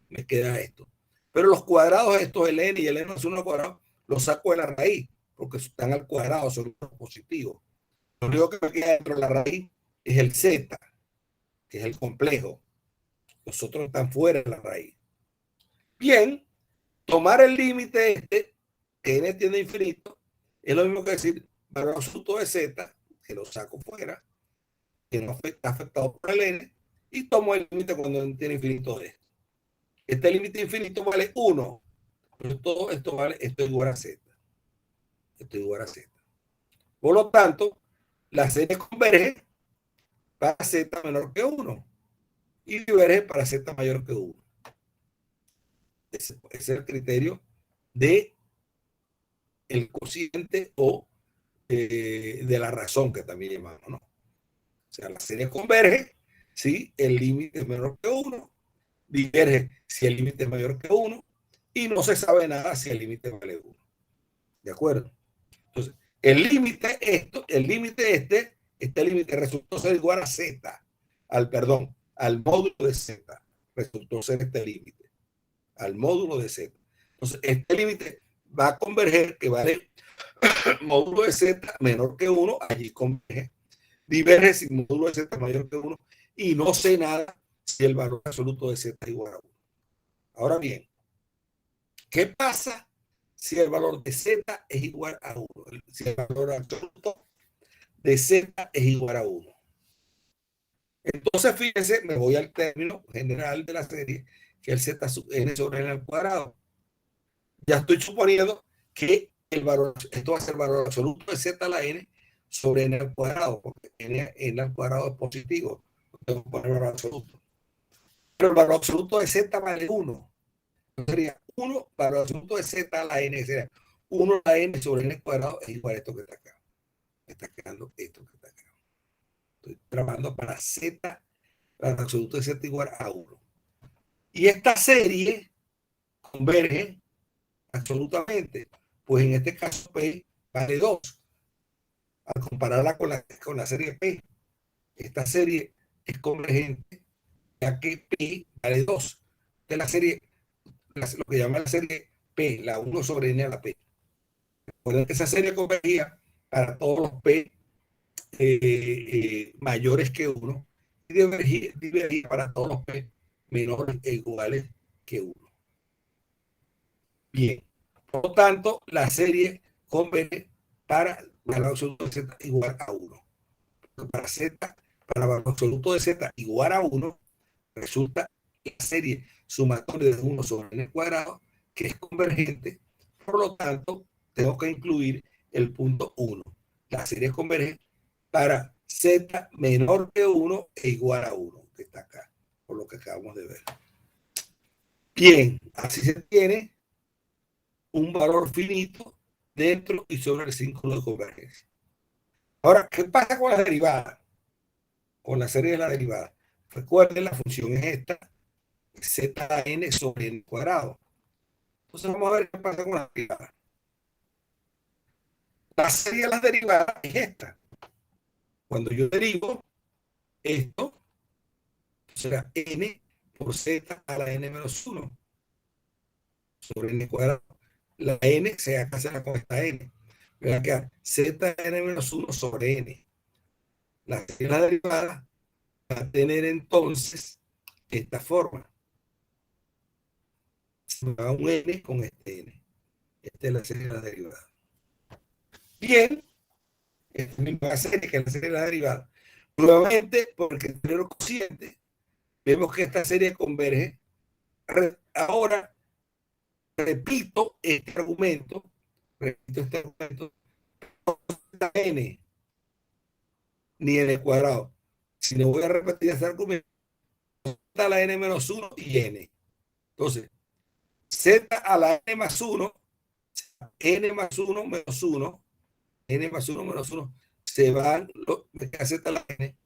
Speaker 1: Me queda esto. Pero los cuadrados estos, el n y el n más 1 al cuadrado, los saco de la raíz porque están al cuadrado, son los positivos. Lo único que me queda dentro de la raíz es el z, que es el complejo. Los otros están fuera de la raíz. Bien, tomar el límite este, que n tiende a infinito, es lo mismo que decir valor absoluto de z, que lo saco fuera, que no está afectado por el n, y tomo el límite cuando n tiene infinito de esto. Este límite infinito vale 1, pero todo esto vale, esto es igual a z. Por lo tanto, la serie converge para z menor que 1 y diverge para z mayor que 1. Ese es el criterio de el cociente o de la razón, que también llamamos, ¿no? O sea, la serie converge si el límite es menor que 1, diverge si el límite es mayor que 1 y no se sabe nada si el límite vale 1. ¿De acuerdo? Entonces, el límite este límite resultó ser igual a z, al módulo de z. resultó ser este límite, al módulo de Z. Entonces, este límite va a converger, que vale módulo de Z menor que 1, allí converge. Diverge si módulo de Z mayor que 1, y no sé nada si el valor absoluto de Z es igual a 1. Ahora bien, ¿qué pasa si el valor de Z es igual a 1? Si el valor absoluto de Z es igual a 1. Entonces, fíjense, me voy al término general de la serie, que es el Z sub n sobre n al cuadrado. Ya estoy suponiendo que el valor, esto va a ser el valor absoluto de Z a la n sobre n al cuadrado, porque n al cuadrado es positivo. Tengo que poner el valor absoluto. Pero el valor absoluto de Z vale 1. Sería 1, valor absoluto de Z a la n, sería 1 a la n sobre n al cuadrado es igual a esto que está acá. Me está quedando esto que está acá. Estoy trabajando para Z, para el absoluto de Z igual a 1. Y esta serie converge absolutamente. Pues en este caso P vale 2. Al compararla con la serie P, esta serie es convergente, ya que P vale 2. De la serie, lo que llama la serie P, la 1 sobre n a la P. Recuerden que esa serie convergía para todos los P mayores que 1 y divergía para todos los P menores e iguales que 1. Bien, por lo tanto, la serie converge para valor absoluto de Z igual a 1. Para Z, para valor absoluto de Z igual a 1, resulta la serie sumatoria de 1 sobre n cuadrado, que es convergente. Por lo tanto, tengo que incluir el punto 1. La serie converge para Z menor que 1 e igual a 1, que está acá, por lo que acabamos de ver. Bien, así se tiene un valor finito dentro y sobre el círculo de convergencia. Ahora, ¿qué pasa con la derivada? Con la serie de la derivada. Recuerden, la función es esta, zn sobre n cuadrado. Entonces vamos a ver qué pasa con la derivada. La serie de las derivadas es esta. Cuando yo derivo esto, será n por z a la n menos 1 sobre n cuadrado. La n se cancela con esta n. Me va a quedar zn menos 1 sobre n. La serie de la derivada va a tener entonces esta forma. Se me va un n con este n. Esta es la serie de la derivada. Bien, esta misma serie que es la serie de la derivada. Nuevamente, porque el teorema cociente, vemos que esta serie converge. Ahora, repito este argumento, no n, ni n cuadrado. Si no voy a repetir este argumento, a la n menos 1 y n. Entonces, z a la n más 1, n más 1 menos 1, n más 1 menos 1, se van, me queda z a la n,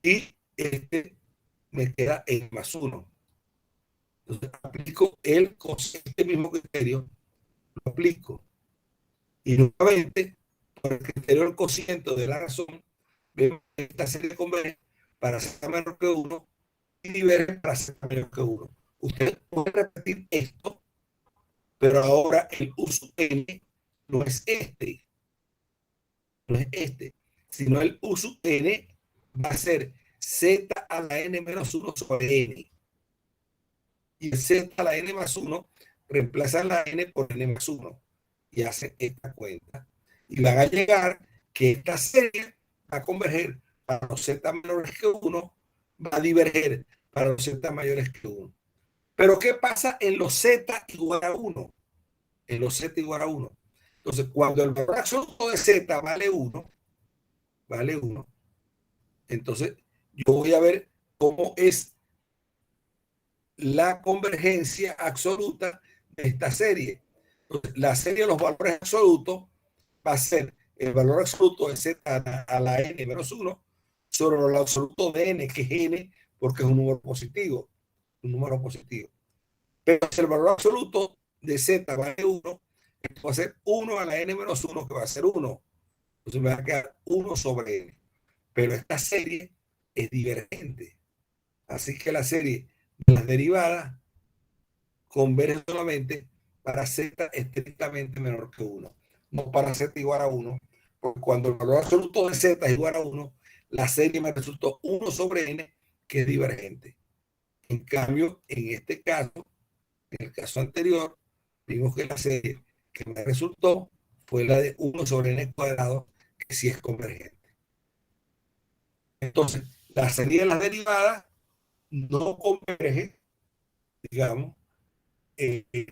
Speaker 1: y me queda n más 1. Entonces, aplico este mismo criterio, lo aplico. Y nuevamente, por el criterio del cociente de la razón, vemos que esta serie converge para z menor que 1 y diverge para z menor que 1. Ustedes pueden repetir esto, pero ahora el uso n no es este, sino el uso n va a ser z a la n menos 1 sobre n. Y el z a la n más 1 reemplaza la n por n más 1 y hace esta cuenta. Y van a llegar que esta serie va a converger para los z menores que 1, va a diverger para los z mayores que 1. Pero ¿qué pasa en los z igual a 1? En los z igual a 1. Entonces, cuando el valor absoluto de z vale 1, entonces yo voy a ver cómo es la convergencia absoluta de esta serie. Entonces, la serie de los valores absolutos va a ser el valor absoluto de z a la n menos 1 sobre el absoluto de n, que es n, porque es un número positivo. Pero si el valor absoluto de z vale 1, esto va a ser 1 a la n menos 1, que va a ser 1. Entonces me va a quedar 1 sobre n. Pero esta serie es divergente. Así que la serie de las derivadas converge solamente para z estrictamente menor que 1, no para z igual a 1, porque cuando el valor absoluto de z es igual a 1, la serie me resultó 1 sobre n, que es divergente. En cambio, en este caso, en el caso anterior, vimos que la serie que me resultó fue la de 1 sobre n cuadrado, que sí es convergente. Entonces, la serie de las derivadas no converge, digamos,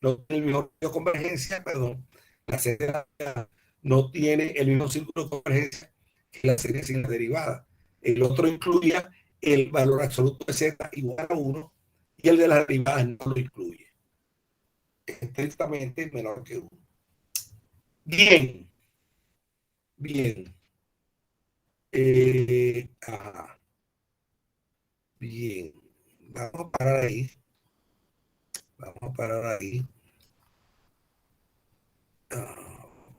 Speaker 1: no tiene el mismo círculo de convergencia, perdón, la serie de las derivadas no tiene el mismo círculo de convergencia que la serie sin la derivada. El otro incluía el valor absoluto de z igual a 1 y el de las derivadas no lo incluye. Es estrictamente menor que 1. Bien. Bien. Ajá. Bien. Vamos a parar ahí. Vamos a parar ahí.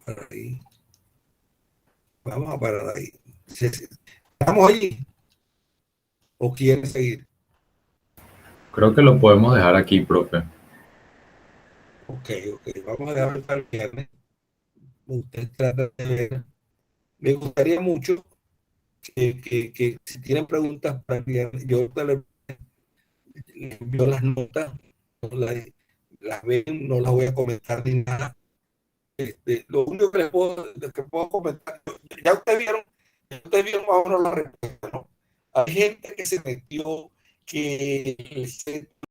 Speaker 1: Parar ahí. Vamos a parar ahí. ¿Estamos allí? ¿O quieren seguir?
Speaker 2: Creo que lo podemos dejar aquí, profe.
Speaker 1: Ok. Vamos a dejarlo para el viernes. Usted trata de ver. Me gustaría mucho que si tienen preguntas para el viernes, yo les envío las notas, no las ven, no las voy a comentar ni nada. Lo único que les puedo comentar, ya ustedes vieron más o menos la respuesta, ¿no? Hay gente que se metió que el centro